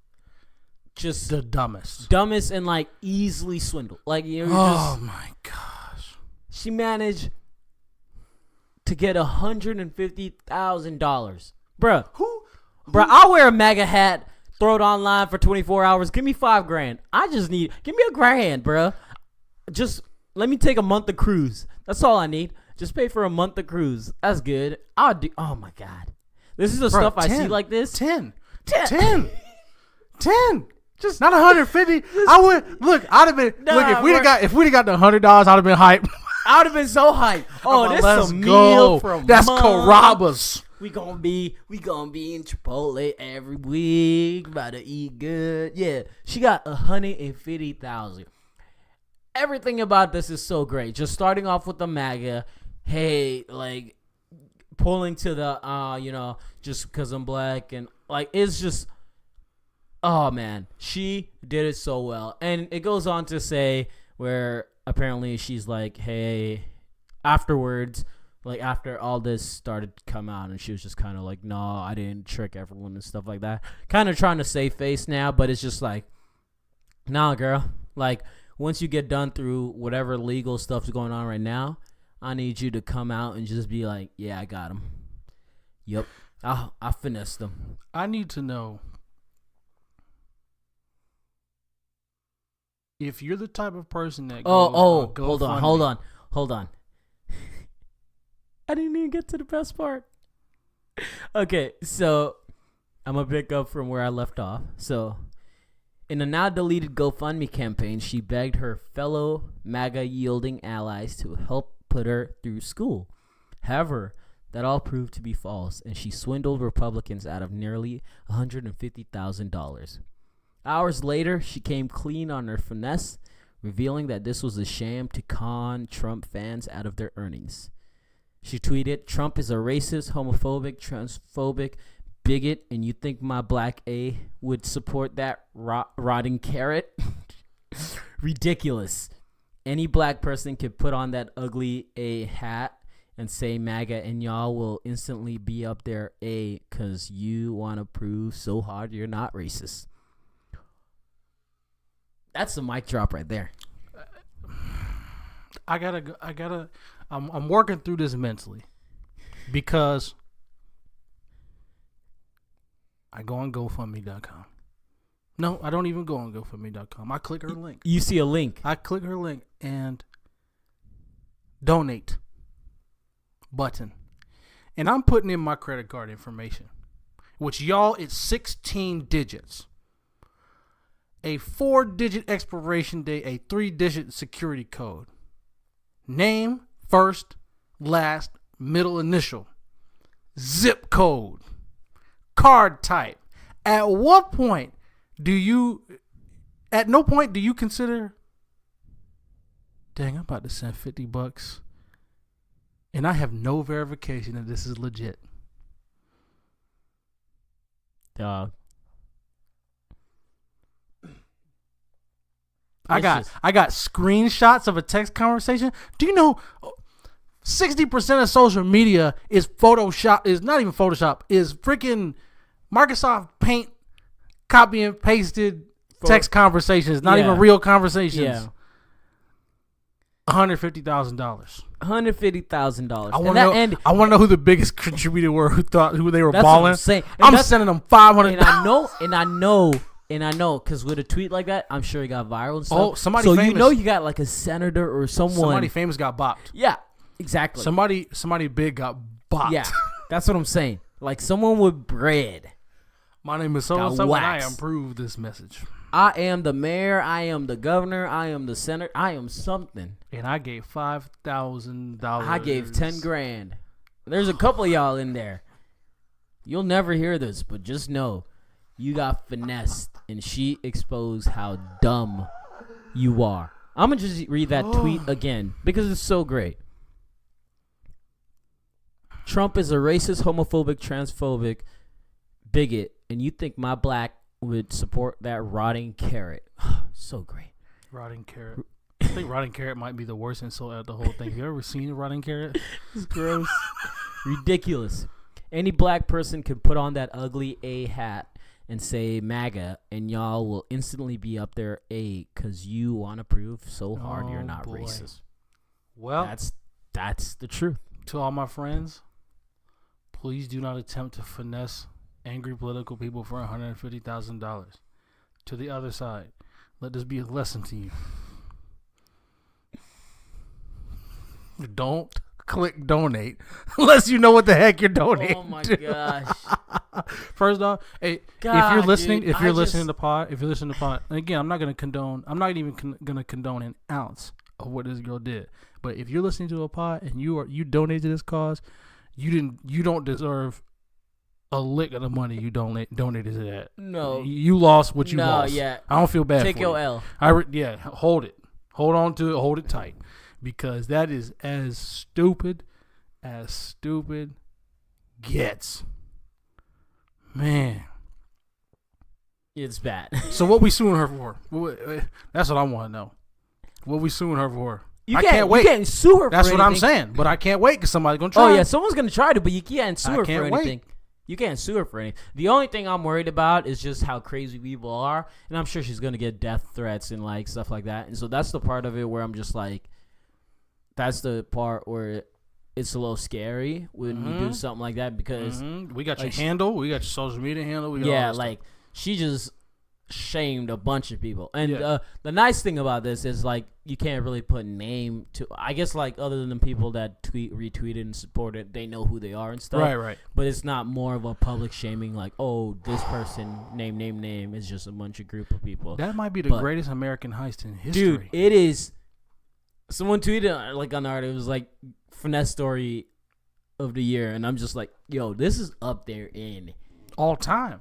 S1: just
S2: the dumbest
S1: and like easily swindled. Like
S2: my gosh,
S1: she managed to get $150,000, bruh. Bruh, I'll wear a MAGA hat, throw it online for 24 hours. Give me $5,000. Give me $1,000, bruh. Just let me take a month of cruise. That's all I need. Just pay for a month of cruise. That's good. I'll do. Oh my god, this is the stuff I see like this.
S2: 10. Just not 150. I would look. I'd have been if we'd have got the $100. I'd have been hyped.
S1: I would have been so hyped. Oh, this is a meal from
S2: That's Carrabba's.
S1: We gonna be in Chipotle every week. About to eat good. Yeah, she got $150,000. Everything about this is so great. Just starting off with the MAGA. Hey, like pulling to the just because I'm black and like it's just. Oh man, she did it so well, and it goes on to say where apparently she's like, hey, afterwards, like after all this started to come out, and she was just kind of like, no, I didn't trick everyone and stuff like that. Kind of trying to save face now, but it's just like, nah, girl. Like once you get done through whatever legal stuff's going on right now, I need you to come out and just be like, yeah, I got him. Yep, I finessed them.
S2: I need to know. If you're the type of person that
S1: hold on. I didn't even get to the best part. Okay, so I'm gonna pick up from where I left off. So, in a now deleted GoFundMe campaign, she begged her fellow MAGA-yielding allies to help put her through school. However, that all proved to be false, and she swindled Republicans out of nearly $150,000. Hours later, she came clean on her finesse, revealing that this was a sham to con Trump fans out of their earnings. She tweeted, "Trump is a racist, homophobic, transphobic, bigot, and you think my black A would support that rotting carrot? Ridiculous. Any black person could put on that ugly A hat and say MAGA, and y'all will instantly be up there A because you want to prove so hard you're not racist." That's the mic drop right there.
S2: I'm working through this mentally because I go on GoFundMe.com. No, I don't even go on GoFundMe.com. I click her link.
S1: You see a link.
S2: I click her link and donate button. And I'm putting in my credit card information, which y'all, it's 16 digits. A 4-digit expiration date, a 3-digit security code. Name, first, last, middle initial. Zip code. Card type. At no point do you consider, dang, I'm about to send $50 and I have no verification that this is legit.
S1: Dog.
S2: I got screenshots of a text conversation. Do you know 60% of social media is Photoshop? Is not even Photoshop. Is freaking Microsoft Paint copy and pasted text conversations. Not even real conversations. Yeah. $150,000.
S1: $150,000.
S2: I want to know who the biggest contributor were. Who they were
S1: that's
S2: balling?
S1: What I'm saying.
S2: I'm sending them $500.
S1: And I know, because with a tweet like that, I'm sure it got viral and stuff.
S2: Oh, somebody
S1: so
S2: famous.
S1: You know you got like a senator or someone.
S2: Somebody famous got bopped.
S1: Yeah, exactly.
S2: Somebody big got bopped.
S1: Yeah, that's what I'm saying. Like someone with bread.
S2: My name is so-and-so and I approve this message.
S1: I am the mayor. I am the governor. I am the senator. I am something.
S2: And I gave $5,000.
S1: I gave 10 grand. There's a couple of y'all in there. You'll never hear this, but just know you got finessed, and she exposed how dumb you are. I'm going to just read that tweet again because it's so great. Trump is a racist, homophobic, transphobic bigot, and you think my black would support that rotting carrot. So great.
S2: Rotting carrot. I think rotting carrot might be the worst insult out of the whole thing. Have you ever seen a rotting carrot?
S1: It's gross. Ridiculous. Any black person can put on that ugly A hat and say MAGA, and y'all will instantly be up there A because you want to prove so hard you're not racist.
S2: Well,
S1: that's the truth.
S2: To all my friends, please do not attempt to finesse angry political people for $150,000. To the other side, let this be a lesson to you. Don't click donate unless you know what the heck you're donating.
S1: Oh my gosh.
S2: First off, hey,
S1: God,
S2: if you're listening,
S1: dude,
S2: if you're listening to pod, and again, I'm not even gonna condone an ounce of what this girl did. But if you're listening to a pod and you donated to this cause, you don't deserve a lick of the money you donated to that.
S1: No,
S2: you lost what you lost.
S1: Yeah,
S2: I don't feel bad.
S1: Take
S2: for
S1: your
S2: you.
S1: L.
S2: Hold it, hold on to it, hold it tight, because that is as stupid gets. Man,
S1: it's bad.
S2: So what we suing her for? That's what I want to know. What we suing her for?
S1: I can't wait. You can't sue her.
S2: That's
S1: for
S2: what
S1: anything.
S2: I'm saying. But I can't wait because somebody's gonna try.
S1: Oh yeah, someone's gonna try to, but you can't sue her for anything.
S2: Wait.
S1: You can't sue her for anything. The only thing I'm worried about is just how crazy people are, and I'm sure she's gonna get death threats and like stuff like that. And so that's the part of it where I'm just like, that's the part where it's a little scary when you do something like that because
S2: we got your handle, we got your social media handle, we got all
S1: like
S2: stuff.
S1: She just shamed a bunch of people. And the nice thing about this is like you can't really put name to. I guess like other than the people that retweeted and supported, they know who they are and stuff.
S2: Right.
S1: But it's not more of a public shaming like, oh, this person name. It's just a bunch of group of people.
S2: That might be the greatest American heist in history.
S1: Dude, it is. Someone tweeted like on art. It was like finesse story of the year, and I'm just like, yo, this is up there in
S2: all time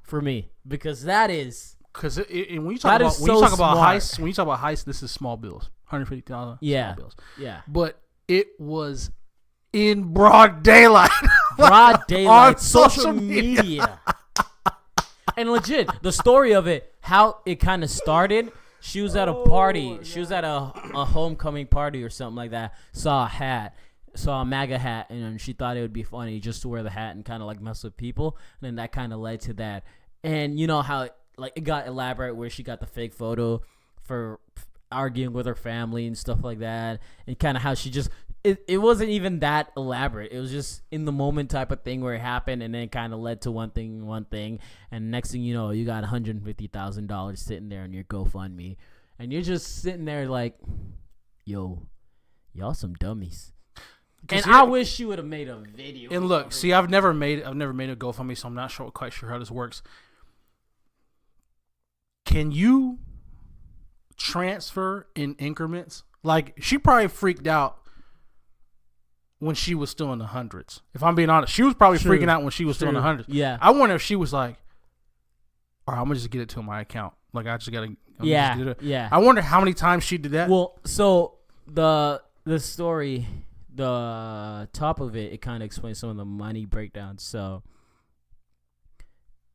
S1: for me because that is
S2: because when you talk about heists, this is small bills, $150,000. Small bills.
S1: Yeah.
S2: But it was in broad daylight,
S1: on social media, and legit the story of it, how it kind of started. She was at a party. She was at a homecoming party or something like that. Saw a MAGA hat, and she thought it would be funny just to wear the hat and kind of like mess with people. And then that kind of led to that. And you know how it got elaborate where she got the fake photo for arguing with her family and stuff like that. And kind of how she just it wasn't even that elaborate. It was just in the moment type of thing where it happened, and then it kind of led to one thing, and next thing you know, you got $150,000 sitting there on your GoFundMe, and you're just sitting there like, yo, y'all some dummies. And I wish she would have made a video.
S2: And look, see, I've never made a GoFundMe, so I'm not quite sure how this works. Can you transfer in increments? Like, she probably freaked out when she was still in the hundreds. If I'm being honest, she was probably freaking out when she was still in the hundreds.
S1: Yeah.
S2: I wonder if she was like, all right, I'm going to just get it to my account. Like, I just got to.
S1: Yeah.
S2: I wonder how many times she did that.
S1: Well, so the story, the top of it kind of explains some of the money breakdowns. So,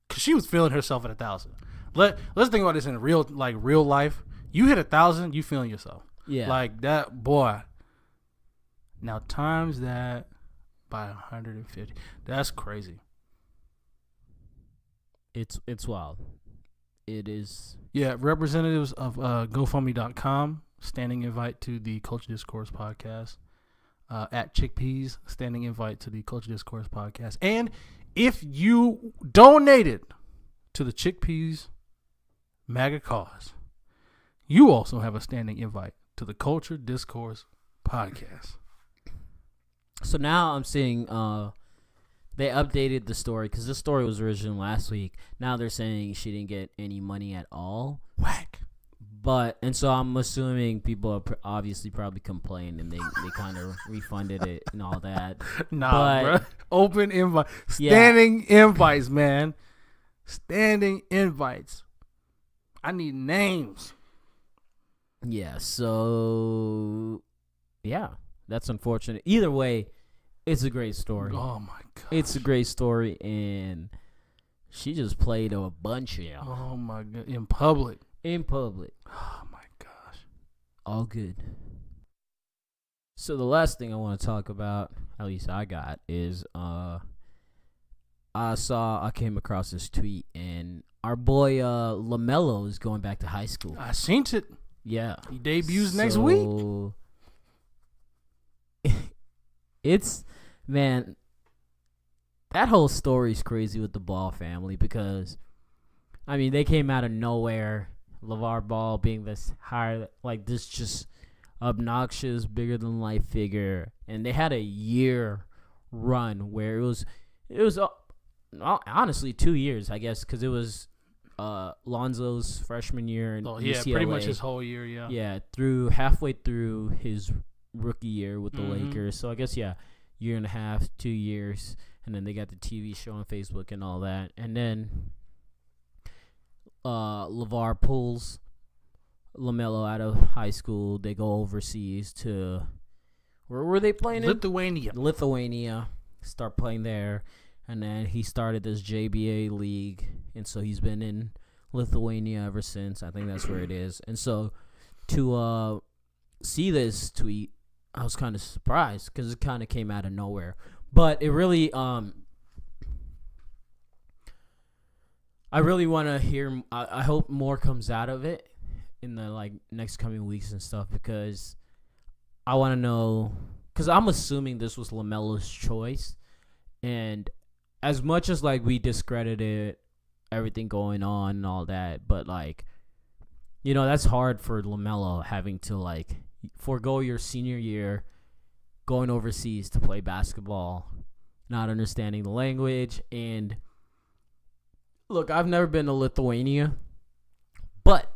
S2: because she was feeling herself at 1,000. Let's think about this in real life. You hit 1,000, you feeling yourself.
S1: Yeah.
S2: Like that, boy. Now times that by 150. That's crazy.
S1: It's wild. It is.
S2: Yeah, representatives of GoFundMe.com, standing invite to the Culture Discourse podcast. At Chickpeas, standing invite to the Culture Discourse podcast. And if you donated to the Chickpeas MAGA cause, you also have a standing invite to the Culture Discourse podcast.
S1: So now I'm seeing they updated the story because this story was originally last week. Now they're saying she didn't get any money at all.
S2: Whack.
S1: And so I'm assuming people are obviously probably complained and they kind of refunded it and all that.
S2: Nah, bro. Open invite. Standing invites, man. Standing invites. I need names.
S1: Yeah, so yeah, that's unfortunate. Either way, it's a great story.
S2: Oh my god.
S1: It's a great story, and she just played a bunch of y'all.
S2: Oh my god. In public.
S1: Oh
S2: my gosh.
S1: All good. So the last thing I want to talk about, at least I got, is I came across this tweet, and our boy LaMelo is going back to high school.
S2: I seen it.
S1: Yeah.
S2: He debuts next week.
S1: It's, man, that whole story's crazy with the Ball family because, I mean, they came out of nowhere. LeVar Ball being this this just obnoxious, bigger than life figure, and they had a year run where it was honestly 2 years, I guess, because it was Lonzo's freshman year in UCLA.
S2: Pretty much his whole year,
S1: halfway through his rookie year with the Lakers. So I guess year and a half, 2 years, and then they got the TV show on Facebook and all that, and then LeVar pulls LaMelo out of high school. They go overseas to, where were they playing in? Lithuania. Start playing there. And then he started this JBA league. And so he's been in Lithuania ever since. I think that's where it is. And so to see this tweet, I was kind of surprised because it kind of came out of nowhere. But it really, I really want to hear. I hope more comes out of it in the next coming weeks and stuff because I want to know. Because I'm assuming this was LaMelo's choice, and as much as we discredited everything going on and all that, but that's hard for LaMelo having to forego your senior year, going overseas to play basketball, not understanding the language and. Look, I've never been to Lithuania, but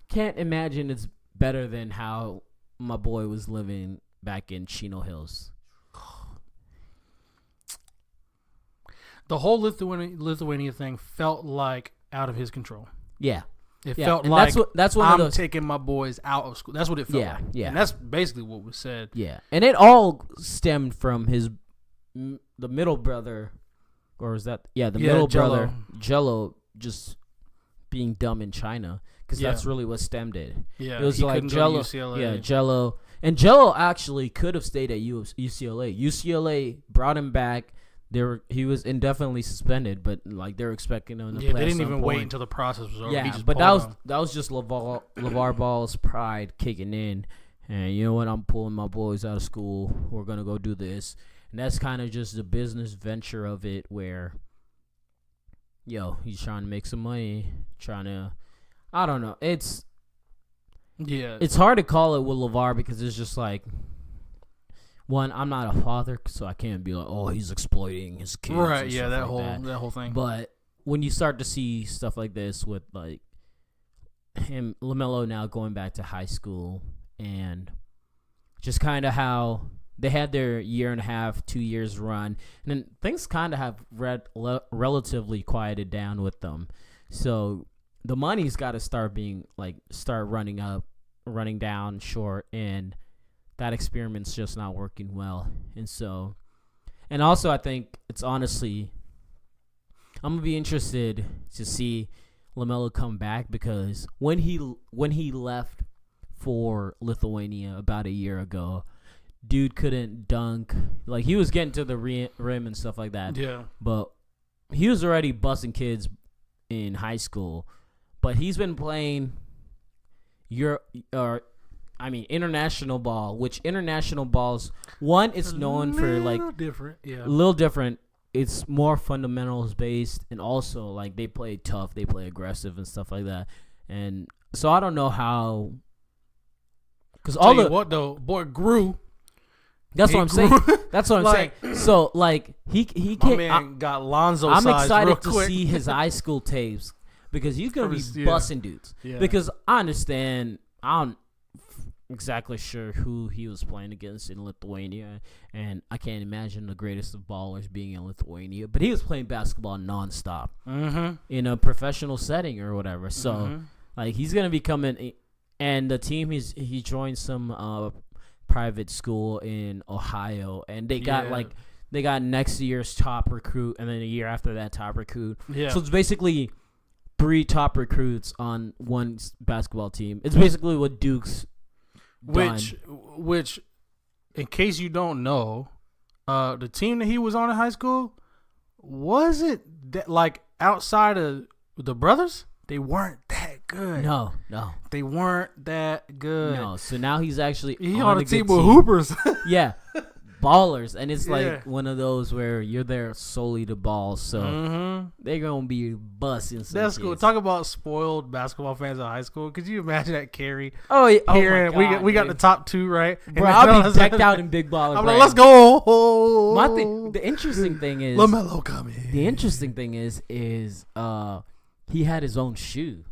S1: can't imagine it's better than how my boy was living back in Chino Hills.
S2: The whole Lithuania thing felt like out of his control.
S1: Yeah.
S2: It felt like
S1: that's one
S2: I'm
S1: of those,
S2: taking my boys out of school. That's what it felt like.
S1: Yeah.
S2: And that's basically what was said.
S1: Yeah. And it all stemmed from the middle brother. Or is that the middle brother Jello just being dumb in China because that's really what stemmed it.
S2: Yeah,
S1: it was
S2: Jello.
S1: Jello, and Jello actually could have stayed at UCLA. UCLA brought him back. He was indefinitely suspended, but they're expecting him to play.
S2: They didn't even wait until the process was over.
S1: Yeah, but that was just LeVar Ball's pride kicking in, and you know what? I'm pulling my boys out of school. We're gonna go do this. And that's kind of just the business venture of it where, he's trying to make some money, I don't know. It's hard to call it with LeVar because it's just one, I'm not a father, so I can't be he's exploiting his kids.
S2: Right, yeah, that whole thing.
S1: But when you start to see stuff like this with LaMelo now going back to high school and just kind of how they had their year and a half, 2 years run, and then things kind of have relatively quieted down with them. So the money's got to start running down short, and that experiment's just not working well. And also I think it's honestly, I'm gonna be interested to see LaMelo come back because when he left for Lithuania about a year ago. Dude couldn't dunk. He was getting to the rim and stuff like that.
S2: Yeah.
S1: But he was already busting kids in high school. But he's been playing international ball, which international balls, one, it's known for
S2: different. Yeah.
S1: A little different. It's more fundamentals based, and also they play tough, they play aggressive and stuff like that. And so I don't know how, because
S2: what though, boy grew.
S1: That's what I'm saying. That's what I'm saying. So like he
S2: can't. My man got Lonzo.
S1: I'm
S2: size
S1: excited
S2: real
S1: to
S2: quick.
S1: see his high school tapes because he's gonna be busting dudes.
S2: Yeah.
S1: Because I understand. I'm exactly sure who he was playing against in Lithuania, and I can't imagine the greatest of ballers being in Lithuania. But he was playing basketball nonstop in a professional setting or whatever. So like he's gonna be coming, and the team he joined some private school in Ohio, and they got they got next year's top recruit, and then a year after that top recruit.
S2: Yeah.
S1: So it's basically 3 top recruits on one basketball team. It's basically what Duke's done.
S2: Which, in case you don't know, the team that he was on in high school, was it that, like, outside of the brothers, they weren't that good.
S1: No.
S2: They weren't that good.
S1: No, so now he's actually
S2: on a team with hoopers.
S1: Yeah, ballers. And it's like one of those where you're there solely to ball, so they're going to be busting some
S2: That's
S1: kids.
S2: cool. Talk about spoiled basketball fans in high school. Could you imagine that, Carrie?
S1: Oh, yeah.
S2: Here,
S1: Oh my God,
S2: we got the top 2, right?
S1: Bro, I'll be decked out in big baller.
S2: I'm like, let's go.
S1: The interesting thing is,
S2: LaMelo coming.
S1: The interesting thing is he had his own shoe.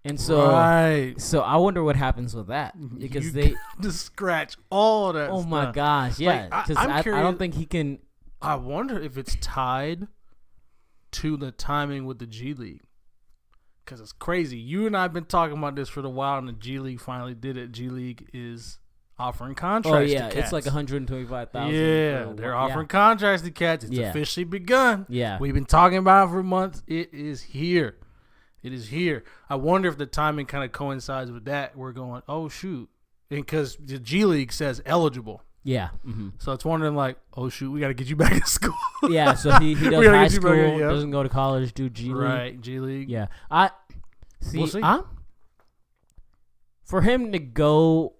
S1: And so so I wonder what happens with that, because they
S2: just scratch all that
S1: stuff. My gosh, yeah, because I don't think he can.
S2: I wonder if it's tied to the timing with the G League, because it's crazy. You and I have been talking about this for a while, and the G League finally did it. G League is offering contracts.
S1: Oh yeah,
S2: to cats.
S1: It's like 125,000.
S2: Yeah, they're offering contracts to cats. It's officially begun.
S1: Yeah,
S2: we've been talking about it for months. It is here. It is here. I wonder if the timing kind of coincides with that. We're going, oh shoot, and because the G League says eligible.
S1: Yeah.
S2: So it's wondering like, oh shoot, we got to get you back in school.
S1: Yeah. So he does high school, doesn't go to college, do G League.
S2: Right, G League.
S1: Yeah.
S2: We'll see.
S1: For him to go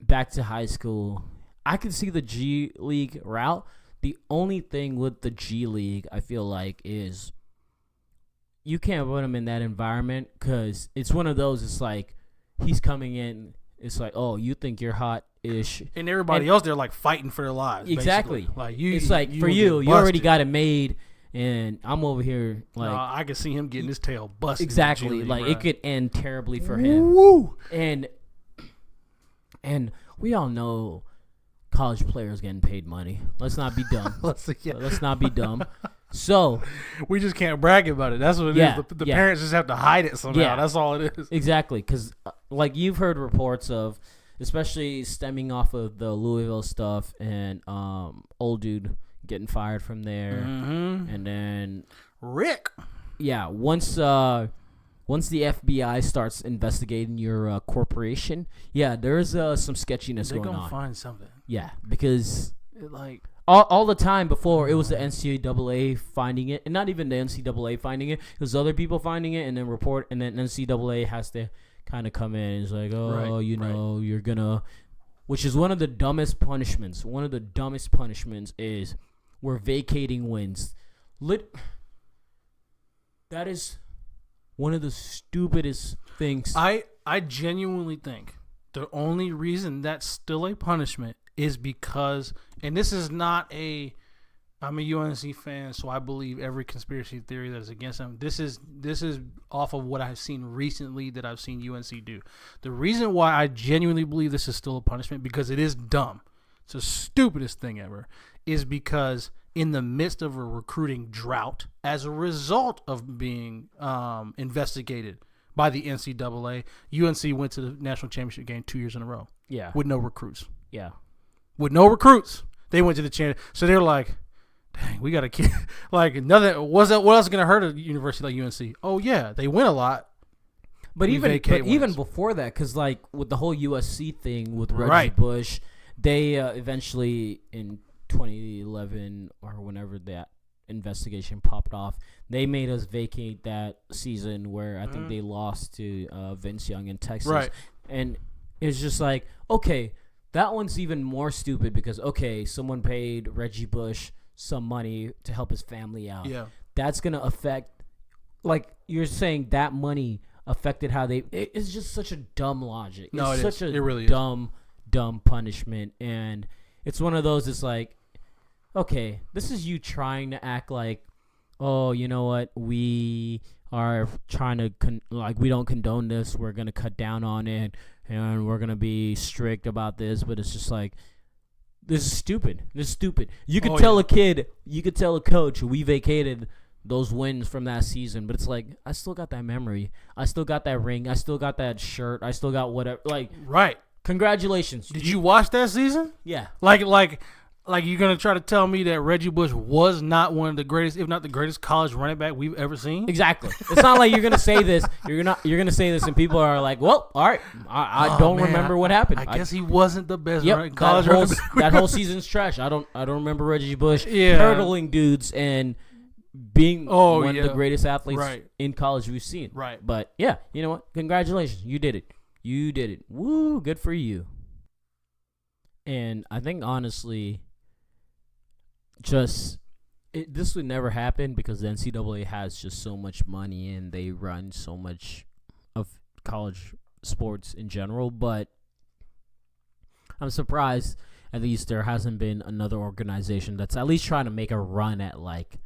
S1: back to high school, I could see the G League route. The only thing with the G League, I feel like, is you can't put him in that environment, because it's one of those, it's like he's coming in, it's like, oh, you think you're hot-ish.
S2: And everybody else, they're like fighting for their lives.
S1: Exactly.
S2: Basically. Like
S1: it's like, for you already got it made, and I'm over here like.
S2: I can see him getting his tail busted.
S1: Exactly. Like, it could end terribly for him.
S2: Woo!
S1: And we all know college players getting paid money. Let's not be dumb. Let's not be dumb. So
S2: we just can't brag about it. That's what it is. The parents just have to hide it somehow. Yeah. That's all it is.
S1: Exactly, because like you've heard reports of, especially stemming off of the Louisville stuff, and old dude getting fired from there, and then
S2: Rick.
S1: Yeah, once the FBI starts investigating your corporation, there's some sketchiness going on.
S2: They're gonna find something.
S1: Yeah, because all the time before, it was the NCAA finding it, and not even the NCAA finding it. It was other people finding it, and then NCAA has to kind of come in. It's like, you're gonna, which is one of the dumbest punishments. One of the dumbest punishments is we're vacating wins. That is one of the stupidest things.
S2: I genuinely think the only reason that's still a punishment is because, and this is not I'm a UNC fan, so I believe every conspiracy theory that is against them. This is off of what I've seen recently that I've seen UNC do. The reason why I genuinely believe this is still a punishment, because it is dumb, it's the stupidest thing ever, is because in the midst of a recruiting drought, as a result of being investigated by the NCAA, UNC went to the national championship game 2 years in a row.
S1: Yeah.
S2: With no recruits.
S1: Yeah.
S2: With no recruits. They went to the championship. So they're like, dang, we got to keep, like, nothing. What else is going to hurt a university like UNC? Oh, yeah, they win a lot.
S1: But even before that, because, like, with the whole USC thing with Reggie Bush, they eventually, in 2011 or whenever that investigation popped off, they made us vacate that season where I think they lost to Vince Young in Texas.
S2: Right.
S1: And it's just like, okay, that one's even more stupid because, okay, someone paid Reggie Bush some money to help his family out.
S2: Yeah.
S1: That's going to affect, like you're saying, that money affected how it's just such a dumb logic.
S2: No,
S1: it's such a
S2: really
S1: dumb punishment. And it's one of those. It's like, okay, this is you trying to act like, oh, you know what, we are trying to we don't condone this. We're gonna cut down on it, and we're gonna be strict about this. But it's just like, this is stupid. This is stupid. You could tell a kid, you could tell a coach, we vacated those wins from that season, but it's like, I still got that memory. I still got that ring. I still got that shirt. I still got whatever. Like,
S2: right.
S1: Congratulations.
S2: Did you watch that season?
S1: Yeah.
S2: Like you're gonna try to tell me that Reggie Bush was not one of the greatest, if not the greatest, college running back we've ever seen?
S1: Exactly. It's not like you're gonna say this. You're gonna say this, and people are like, "Well, all right, I don't remember what happened."
S2: I guess he wasn't the best
S1: college running back. That whole season's trash. I don't remember Reggie Bush hurdling dudes and being one of the greatest athletes in college we've seen.
S2: Right.
S1: But yeah, you know what? Congratulations, you did it. You did it. Woo, good for you. And I think honestly, this would never happen because the NCAA has just so much money and they run so much of college sports in general. But I'm surprised at least there hasn't been another organization that's at least trying to make a run at like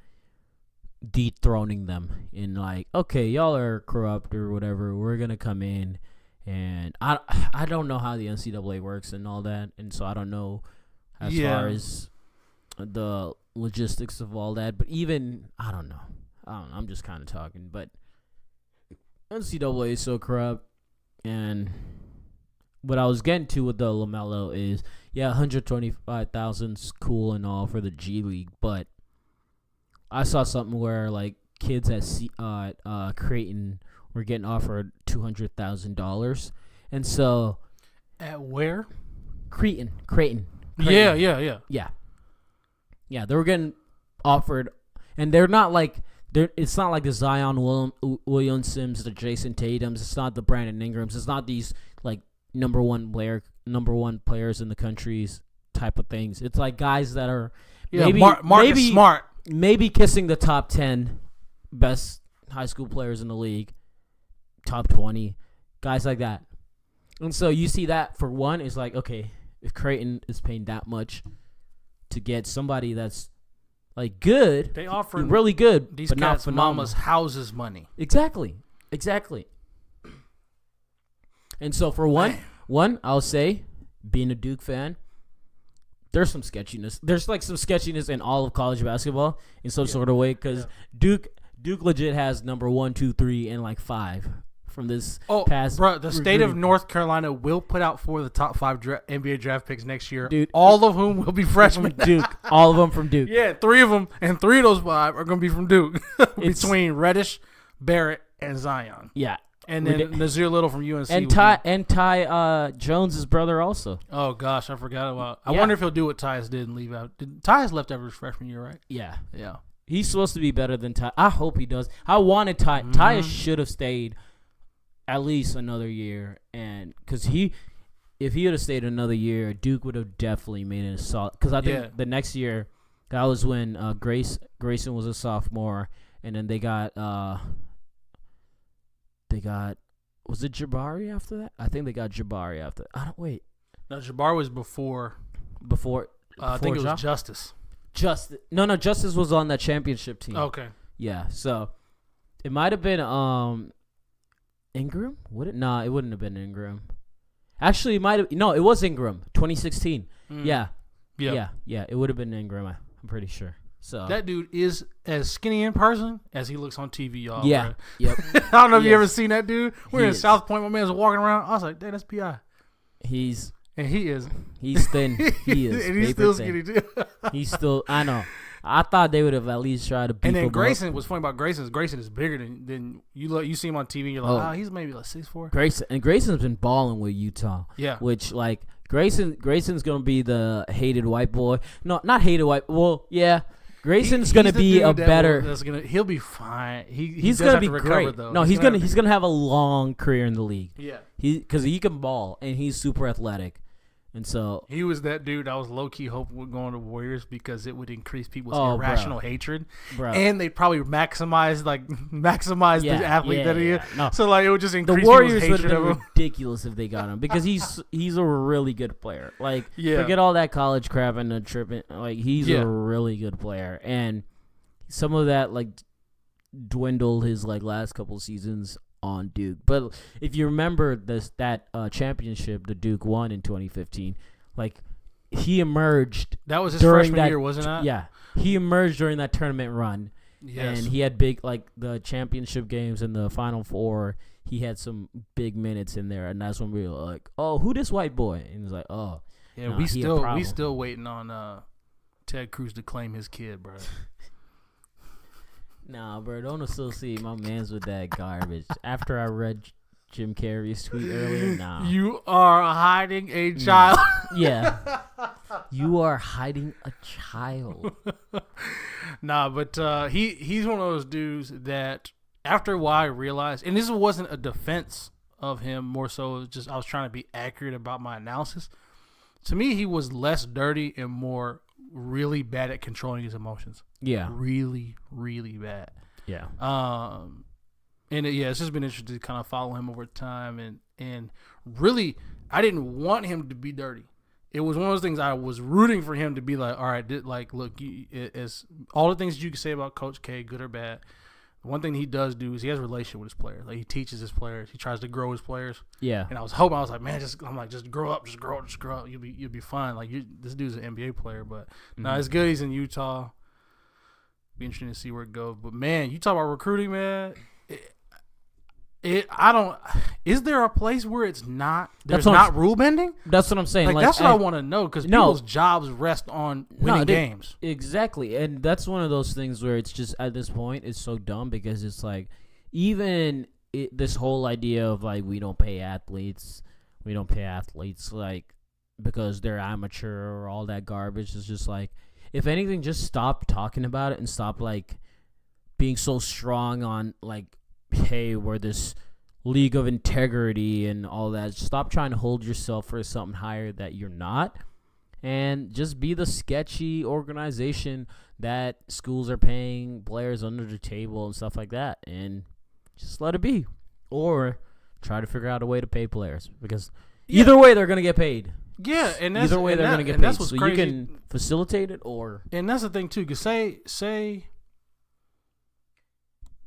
S1: dethroning them in like, okay, y'all are corrupt or whatever. We're gonna come in. And I don't know how the NCAA works and all that, and so I don't know as far as the logistics of all that. But even I don't know. I'm just kind of talking. But NCAA is so corrupt, and what I was getting to with the LaMelo is, 125,000's cool and all for the G League, but I saw something where like kids at Creighton were getting offered $200,000, and so
S2: at where? Creighton.
S1: Yeah. They were getting offered, and they're not like it's not like the Zion Williamsons, the Jason Tatums. It's not the Brandon Ingrams. It's not these like number one players in the countries type of things. It's like guys that are maybe smart, maybe kissing the top 10 best high school players in the league. Top 20, guys like that. And so you see that for one, it's like, okay, if Creighton is paying that much to get somebody that's like good,
S2: they offer
S1: really good,
S2: these
S1: but
S2: cats
S1: not
S2: mama's houses money.
S1: Exactly. And so for one, I'll say, being a Duke fan, there's some sketchiness. There's like some sketchiness in all of college basketball in some sort of way because Duke legit has number 1, 2, 3, and like 5 from this past.
S2: Bro, the state of North Carolina will put out 4 of the top 5 NBA draft picks next year.
S1: Dude,
S2: all of whom will be freshmen.
S1: Duke. All of them from Duke.
S2: Yeah, 3 of them, and 3 of those 5 are going to be from Duke. Between Reddish, Barrett, and Zion.
S1: Yeah.
S2: And then Nazir Little from UNC.
S1: And Ty Jones' brother also.
S2: Oh, gosh, I forgot about. I wonder if he'll do what Tyus did and leave out. Tyus left after his freshman year, right?
S1: Yeah. He's supposed to be better than Ty. I hope he does. I wanted Ty. Mm-hmm. Tyus should have stayed at least another year, and because if he would have stayed another year, Duke would have definitely made it a solid. Because I think the next year, that was when Grayson was a sophomore, and then they got was it Jabari after that? I think they got Jabari after. I don't wait.
S2: No, Jabari was before. I think it was Justice.
S1: Justice was on that championship team.
S2: Okay.
S1: Yeah, so it might have been Ingram? Would it? Nah, it wouldn't have been Ingram. Actually, it might have. No, it was Ingram. 2016. Yeah, it would have been Ingram. I'm pretty sure. So
S2: that dude is as skinny in person as he looks on TV, y'all.
S1: Yeah.
S2: Bro.
S1: Yep.
S2: I don't know if you ever seen that dude. We're in South Point. My man's walking around. I was like, damn, that's P.I.
S1: He
S2: is.
S1: He's thin. He is.
S2: And he's still skinny too.
S1: He's still. I know. I thought they would have at least tried to beat him up.
S2: And then Grayson, what's funny about Grayson is bigger than you see him on TV. And you're like, he's maybe like 6'4".
S1: Grayson's been balling with Utah.
S2: Yeah.
S1: Which like Grayson's gonna be the hated white boy. No, not hated white. Well, yeah. Grayson's gonna be a better.
S2: He'll be fine.
S1: He's gonna be great.
S2: Though.
S1: No, he's gonna have a long career in the league.
S2: Yeah.
S1: Because he can ball and he's super athletic, And so
S2: he was that dude I was low key hoping would go on the Warriors because it would increase people's irrational hatred, and they'd probably maximize the athlete that he is. No. So like it would just increase
S1: the Warriors
S2: people's hatred
S1: would have been ridiculous if they got him because he's a really good player. Like forget all that college crap and the tripping. Like he's a really good player, and some of that like dwindled his like last couple seasons on Duke. But if you remember that championship the Duke won in 2015, like he emerged.
S2: That was his freshman year, wasn't it?
S1: Yeah, he emerged during that tournament run.
S2: Yes.
S1: And he had big like the championship games and the Final Four. He had some big minutes in there, and that's when we were like, "Oh, who this white boy?" And he's like, "Oh,
S2: yeah, we still waiting on Ted Cruz to claim his kid, bro."
S1: Nah, bro, don't associate my mans with that garbage. After I read Jim Carrey's tweet earlier, nah.
S2: You are hiding a child.
S1: Yeah. You are hiding a child.
S2: Nah, but he's one of those dudes that after a while I realized, and this wasn't a defense of him, more so just I was trying to be accurate about my analysis. To me, he was less dirty and more really bad at controlling his emotions.
S1: Yeah.
S2: Really, really bad.
S1: Yeah.
S2: It's just been interesting to kind of follow him over time. And really, I didn't want him to be dirty. It was one of those things I was rooting for him to be like, all right, look, it's all the things you can say about Coach K, good or bad. One thing he does do is he has a relationship with his players. Like he teaches his players. He tries to grow his players.
S1: Yeah.
S2: And I was like, man, just grow up, just grow up. You'll be fine. Like this dude's an NBA player, but no, it's good. He's in Utah. Be interesting to see where it goes. But man, you talk about recruiting, man. Is there a place where it's not? There's not rule bending.
S1: That's what I'm saying.
S2: Like that's what I want to know because people's jobs rest on winning games.
S1: Exactly, and that's one of those things where it's just at this point it's so dumb because it's like even this whole idea of like we don't pay athletes like because they're amateur or all that garbage is just like if anything just stop talking about it and stop like being so strong on like. Hey, we're this league of integrity and all that. Stop trying to hold yourself for something higher that you're not. And just be the sketchy organization that schools are paying players under the table and stuff like that. And just let it be. Or try to figure out a way to pay players. Because either way, they're going to get paid.
S2: Yeah, and that's,
S1: either way, they're going to get paid. That's what's so crazy. You can facilitate it or...
S2: And that's the thing, too. Because say...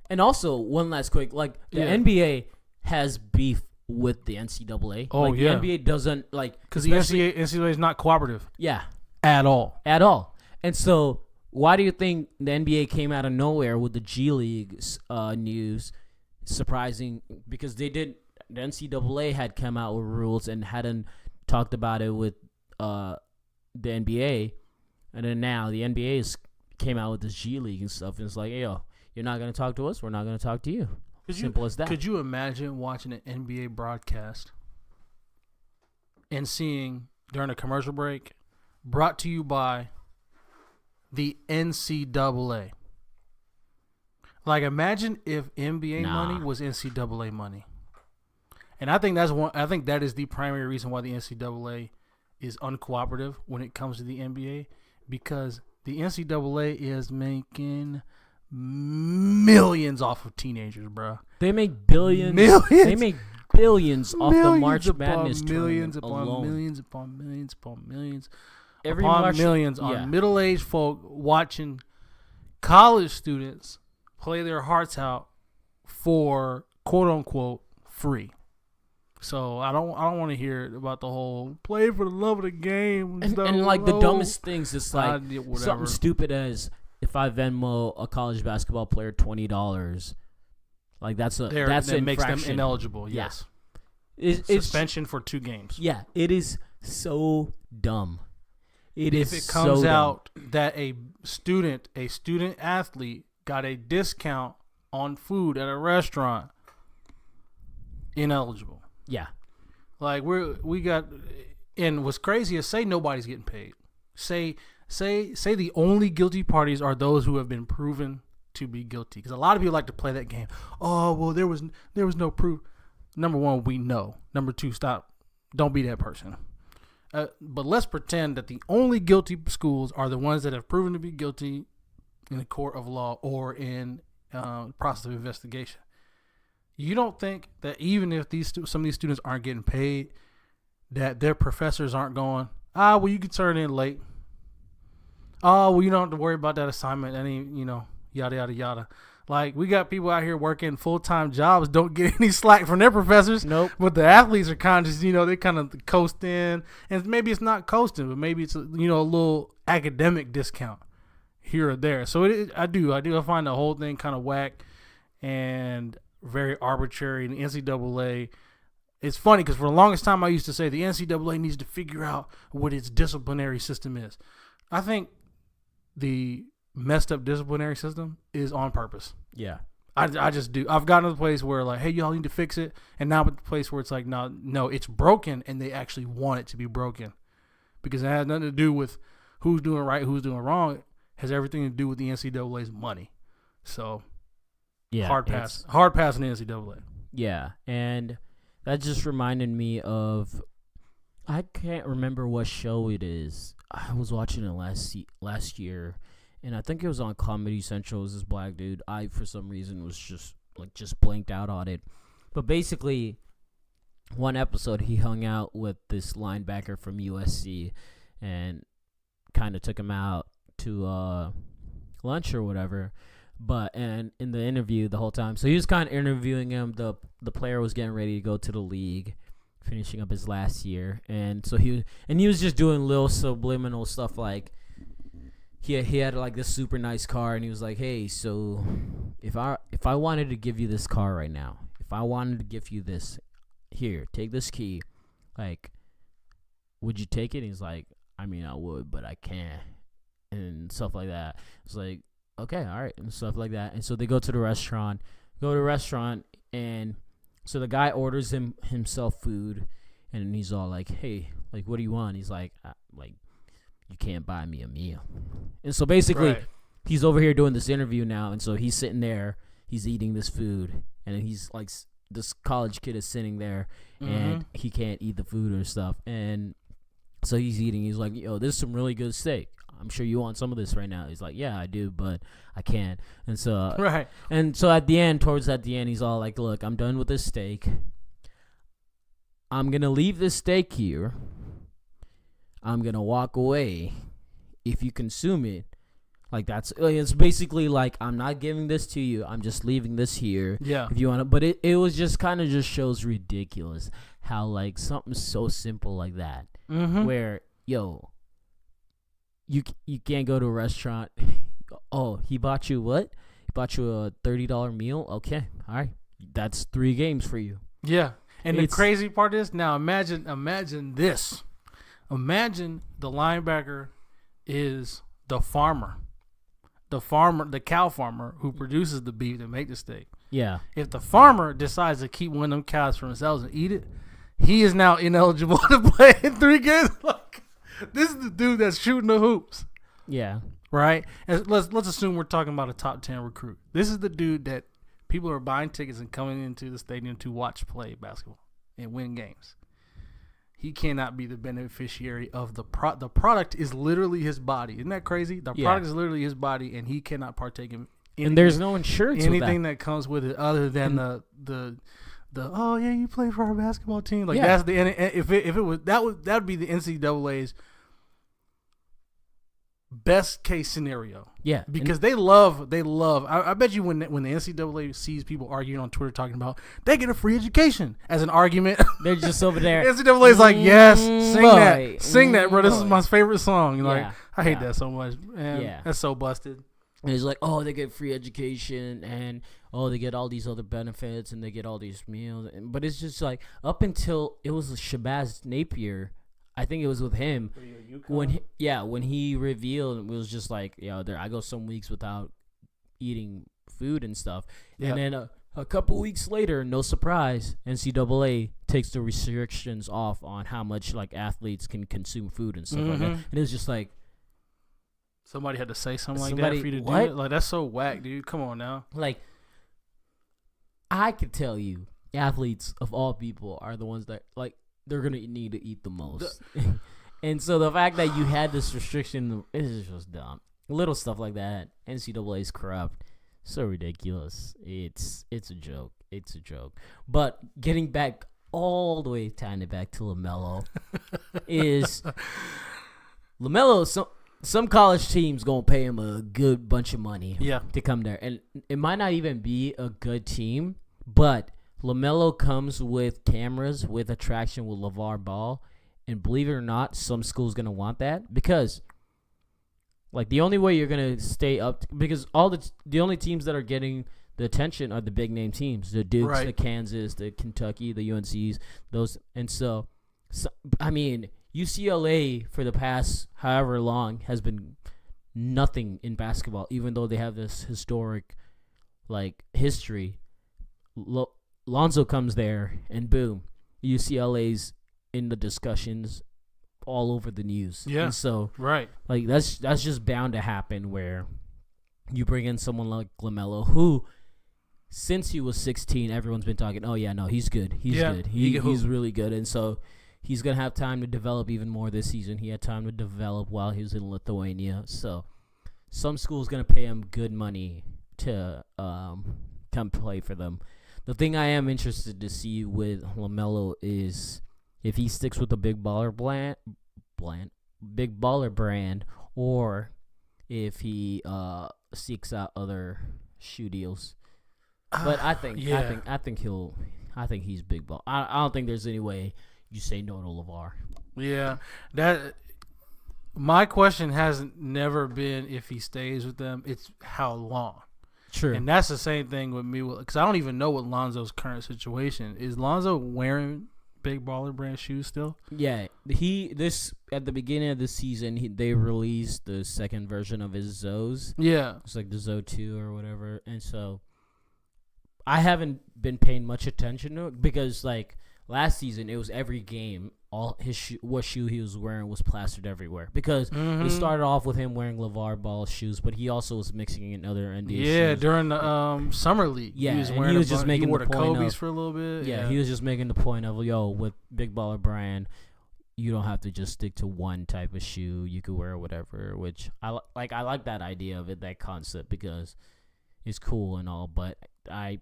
S1: And also, one last quick, like, the NBA has beef with the NCAA.
S2: Oh,
S1: like, the NBA doesn't, like...
S2: Because the NCAA is not cooperative.
S1: Yeah.
S2: At all.
S1: And so, why do you think the NBA came out of nowhere with the G League news? Surprising, because the NCAA had come out with rules and hadn't talked about it with the NBA. And then now, the NBA came out with this G League and stuff, and it's like, yo... You're not going to talk to us. We're not going to talk to you. Simple as that.
S2: Could you imagine watching an NBA broadcast and seeing during a commercial break, brought to you by the NCAA? Like, imagine if NBA money was NCAA money. And I think that is the primary reason why the NCAA is uncooperative when it comes to the NBA, because the NCAA is making millions off of teenagers, bro.
S1: They make billions. They make billions off the March Madness
S2: millions
S1: tournament
S2: upon
S1: alone.
S2: millions upon millions upon millions
S1: Every
S2: upon millions on middle-aged folk watching college students play their hearts out for quote unquote free. So I don't want to hear about the whole play for the love of the game
S1: and like the dumbest things. It's like something stupid as. If I Venmo a college basketball player $20, like that's that
S2: makes them ineligible. Yes,
S1: it's
S2: suspension for 2 games.
S1: Yeah, it is so dumb.
S2: If it comes out that a student athlete got a discount on food at a restaurant, ineligible.
S1: Yeah,
S2: like we got, and what's crazy is say nobody's getting paid. Say the only guilty parties are those who have been proven to be guilty. Because a lot of people like to play that game. Oh, well, there was no proof. Number one, we know. Number two, stop. Don't be that person. But let's pretend that the only guilty schools are the ones that have proven to be guilty in a court of law or in process of investigation. You don't think that even if some of these students aren't getting paid, that their professors aren't going, well, you can turn in late. Oh, well, you don't have to worry about that assignment. Yada, yada, yada. Like, we got people out here working full-time jobs, don't get any slack from their professors.
S1: Nope.
S2: But the athletes are kind of just, they kind of coasting. And maybe it's not coasting, but maybe it's, a little academic discount here or there. So I find the whole thing kind of whack and very arbitrary. And the NCAA, it's funny because for the longest time I used to say the NCAA needs to figure out what its disciplinary system is. I think the messed up disciplinary system is on purpose.
S1: Yeah.
S2: I just do. I've gotten to the place where like, hey, y'all need to fix it. And now at the place where it's like, no, it's broken and they actually want it to be broken. Because it has nothing to do with who's doing right, who's doing wrong. It has everything to do with the NCAA's money. So,
S1: yeah,
S2: hard pass on the NCAA.
S1: Yeah, and that just reminded me of, I can't remember what show it is. I was watching it last year, and I think it was on Comedy Central. It was this black dude. I, for some reason, was just blanked out on it. But basically, one episode, he hung out with this linebacker from USC and kind of took him out to lunch or whatever. And in the interview the whole time, so he was kind of interviewing him. The player was getting ready to go to the league, finishing up his last year, and so he was just doing little subliminal stuff like he had like this super nice car, and he was like, hey, so if I wanted to give you this car right now, if I wanted to give you this, here, take this key, like, would you take it? And he's like, I mean, I would, but I can't, and stuff like that. It's like, okay, all right, and stuff like that. And so they go to the restaurant, and so the guy orders himself food, and he's all like, hey, like, what do you want? He's like, you can't buy me a meal. And so basically, he's over here doing this interview now, and so he's sitting there, he's eating this food, and he's like, this college kid is sitting there, and he can't eat the food or stuff, and so he's eating. He's like, yo, this is some really good steak. I'm sure you want some of this right now. He's like, yeah, I do, but I can't. And so, and so towards the end, he's all like, look, I'm done with this steak. I'm going to leave this steak here. I'm going to walk away. If you consume it, like it's basically like, I'm not giving this to you. I'm just leaving this here.
S2: Yeah.
S1: If you want to, but it was just kind of just shows ridiculous how like something so simple like that, where, yo, You can't go to a restaurant. Oh, he bought you what? He bought you a $30 meal? Okay, all right. That's 3 games for you.
S2: Yeah. And the crazy part is, now imagine this. Imagine the linebacker is the farmer. The cow farmer who produces the beef to make the steak.
S1: Yeah.
S2: If the farmer decides to keep one of them cows for themselves and eat it, he is now ineligible to play in 3 games. Like, this is the dude that's shooting the hoops.
S1: Yeah.
S2: Right? And let's assume we're talking about a top 10 recruit. This is the dude that people are buying tickets and coming into the stadium to watch play basketball and win games. He cannot be the beneficiary of the product is literally his body. Isn't that crazy? The product is literally his body, and he cannot partake in anything,
S1: and there's no insurance
S2: anything that comes with it other than the oh yeah, you play for our basketball team. Like that's the if it was that would be the NCAA's best case scenario.
S1: Yeah,
S2: because they love. I bet you when the NCAA sees people arguing on Twitter talking about they get a free education as an argument,
S1: they're just over there.
S2: NCAA is like, yes, sing that, bro. This is my favorite song. You're like, I hate that so much. Man, that's so busted.
S1: And it's like, oh, they get free education, and oh, they get all these other benefits, and they get all these meals. But it's just like, up until it was Shabazz Napier, I think it was with him, when he revealed, it was just like, I go some weeks without eating food and stuff. And then a couple weeks later, no surprise, NCAA takes the restrictions off on how much like athletes can consume food and stuff like that. And it was just like,
S2: somebody had to say something like that for you to do it? Like, that's so whack, dude. Come on now.
S1: Like, I could tell you, athletes of all people are the ones that, like, they're going to need to eat the most. And so the fact that you had this restriction is just dumb. Little stuff like that. NCAA is corrupt. So ridiculous. It's a joke. It's a joke. But getting back all the way, tying it back to LaMelo, is LaMelo. Some college teams gonna pay him a good bunch of money to come there, and it might not even be a good team, but LaMelo comes with cameras, with attraction, with LeVar Ball, and believe it or not, some schools gonna want that because, like, the only way you're gonna stay up because the only teams that are getting the attention are the big name teams, the Dukes, the Kansas, the Kentucky, the UNCs, those, and so I mean. UCLA for the past however long has been nothing in basketball, even though they have this historic, like, history. Lonzo comes there, and boom, UCLA's in the discussions all over the news.
S2: Yeah,
S1: and so like that's just bound to happen where you bring in someone like LaMelo, who since he was 16, everyone's been talking. Oh yeah, no, he's good. He's good. He's really good, and so. He's going to have time to develop even more this season. He had time to develop while he was in Lithuania. So some school's going to pay him good money to come play for them. The thing I am interested to see with LaMelo is if he sticks with the big baller brand, or if he seeks out other shoe deals. But I think he's big ball. I don't think there's any way you say no to LeVar. Yeah,
S2: that my question hasn't never been if he stays with them. It's how long.
S1: True.
S2: And that's the same thing with me because I don't even know what Lonzo's current situation is. Lonzo wearing big baller brand shoes still?
S1: Yeah, at the beginning of the season they released the second version of his Zoes.
S2: Yeah,
S1: it's like the Zoe 2 or whatever, and so I haven't been paying much attention to it because like. Last season, it was every game. All his what shoe he was wearing was plastered everywhere because it started off with him wearing LeVar Ball shoes, but he also was mixing in other NBA shoes.
S2: Yeah, during the summer league,
S1: he was just making the point
S2: Kobe's for a little bit.
S1: Yeah, he was just making the point of with Big Baller Brand, you don't have to just stick to one type of shoe. You could wear whatever, which I like. I like that idea of it, that concept, because it's cool and all, but I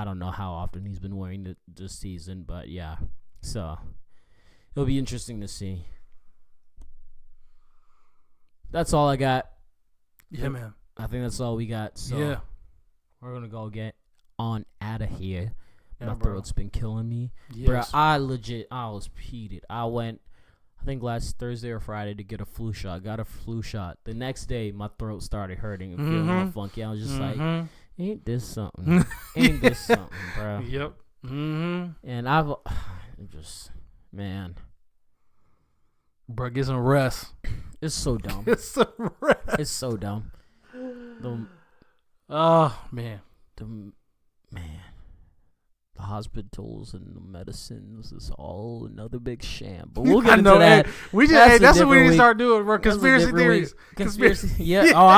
S1: don't know how often he's been wearing it this season, but yeah. So, it'll be interesting to see. That's all I got.
S2: Yeah, man.
S1: I think that's all we got. So,
S2: yeah.
S1: We're going to go get on out of here.
S2: Yeah,
S1: My throat's been killing me.
S2: Yes.
S1: Bro, I was heated. I went, I think last Thursday or Friday to get a flu shot. Got a flu shot. The next day, my throat started hurting and feeling all funky. I was just like... Ain't this something? Ain't this something, bro?
S2: Yep.
S1: And I've just, man.
S2: Bro, get some rest.
S1: It's so dumb.
S2: Get some rest.
S1: It's so dumb.
S2: Oh, man.
S1: The hospitals and the medicines is all another big sham. But we'll get into that.
S2: That's what we need to start doing, bro. Conspiracy theories.
S1: Conspiracy. Yeah. Oh,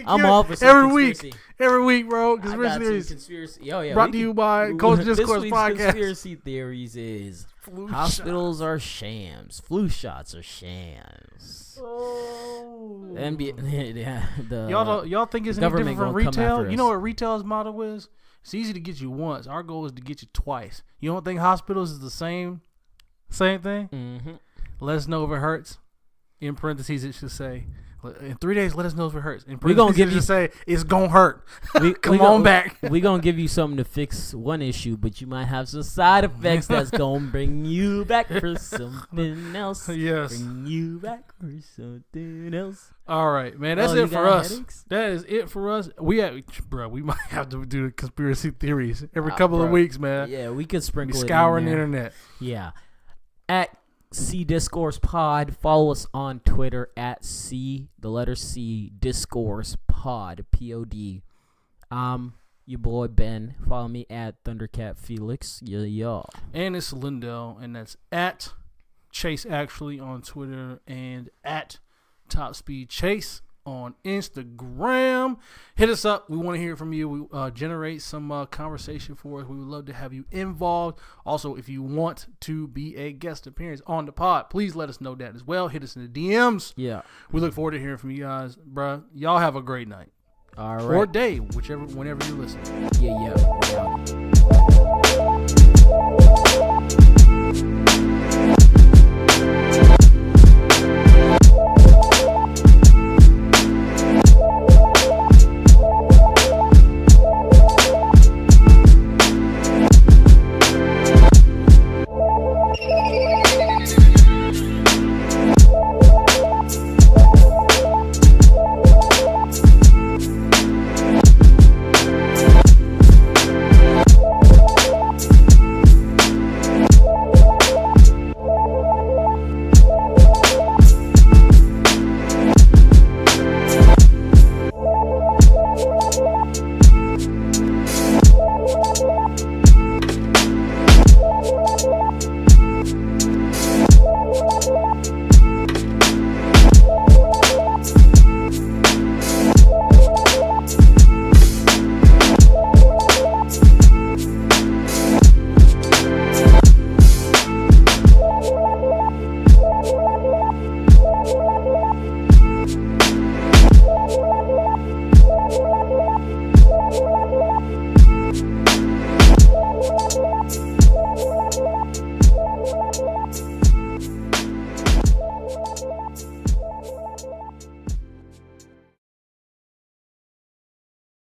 S1: I'm all for some
S2: every week, bro. Conspiracy. Brought to you by Coach Discourse Podcast.
S1: Conspiracy theories is hospitals are shams. Flu shots are shams.
S2: Oh.
S1: NBA,
S2: y'all think it's any different from retail? You know what retail's motto is? It's easy to get you once. Our goal is to get you twice. You don't think hospitals is the same thing?
S1: Mm-hmm.
S2: Let us know if it hurts. In parentheses, it should say, in 3 days, let us know if it hurts. In
S1: we're gonna give
S2: you say it's gonna hurt. Come on back.
S1: We're gonna give you something to fix one issue, but you might have some side effects that's gonna bring you back for something else.
S2: Yes.
S1: Bring you back for something else.
S2: All right, man. That's it for us. Headaches? That is it for us. We might have to do conspiracy theories every couple of weeks, man.
S1: Yeah, we could sprinkle it
S2: scouring
S1: in
S2: the internet.
S1: Yeah. At C Discourse Pod. Follow us on Twitter at C Discourse Pod POD. Your boy Ben. Follow me at Thundercat Felix. Yeah.
S2: And it's Lindell, and that's at Chase Actually on Twitter and at Top Speed Chase on Instagram. Hit us up. We want to hear from you. We generate some conversation for us. We would love to have you involved. Also, if you want to be a guest appearance on the pod, please let us know that as well. Hit us in the DMs.
S1: Yeah. We
S2: look forward to hearing from you guys, bruh. Y'all have a great night.
S1: All right.
S2: Or day, whenever you listen.
S1: Yeah.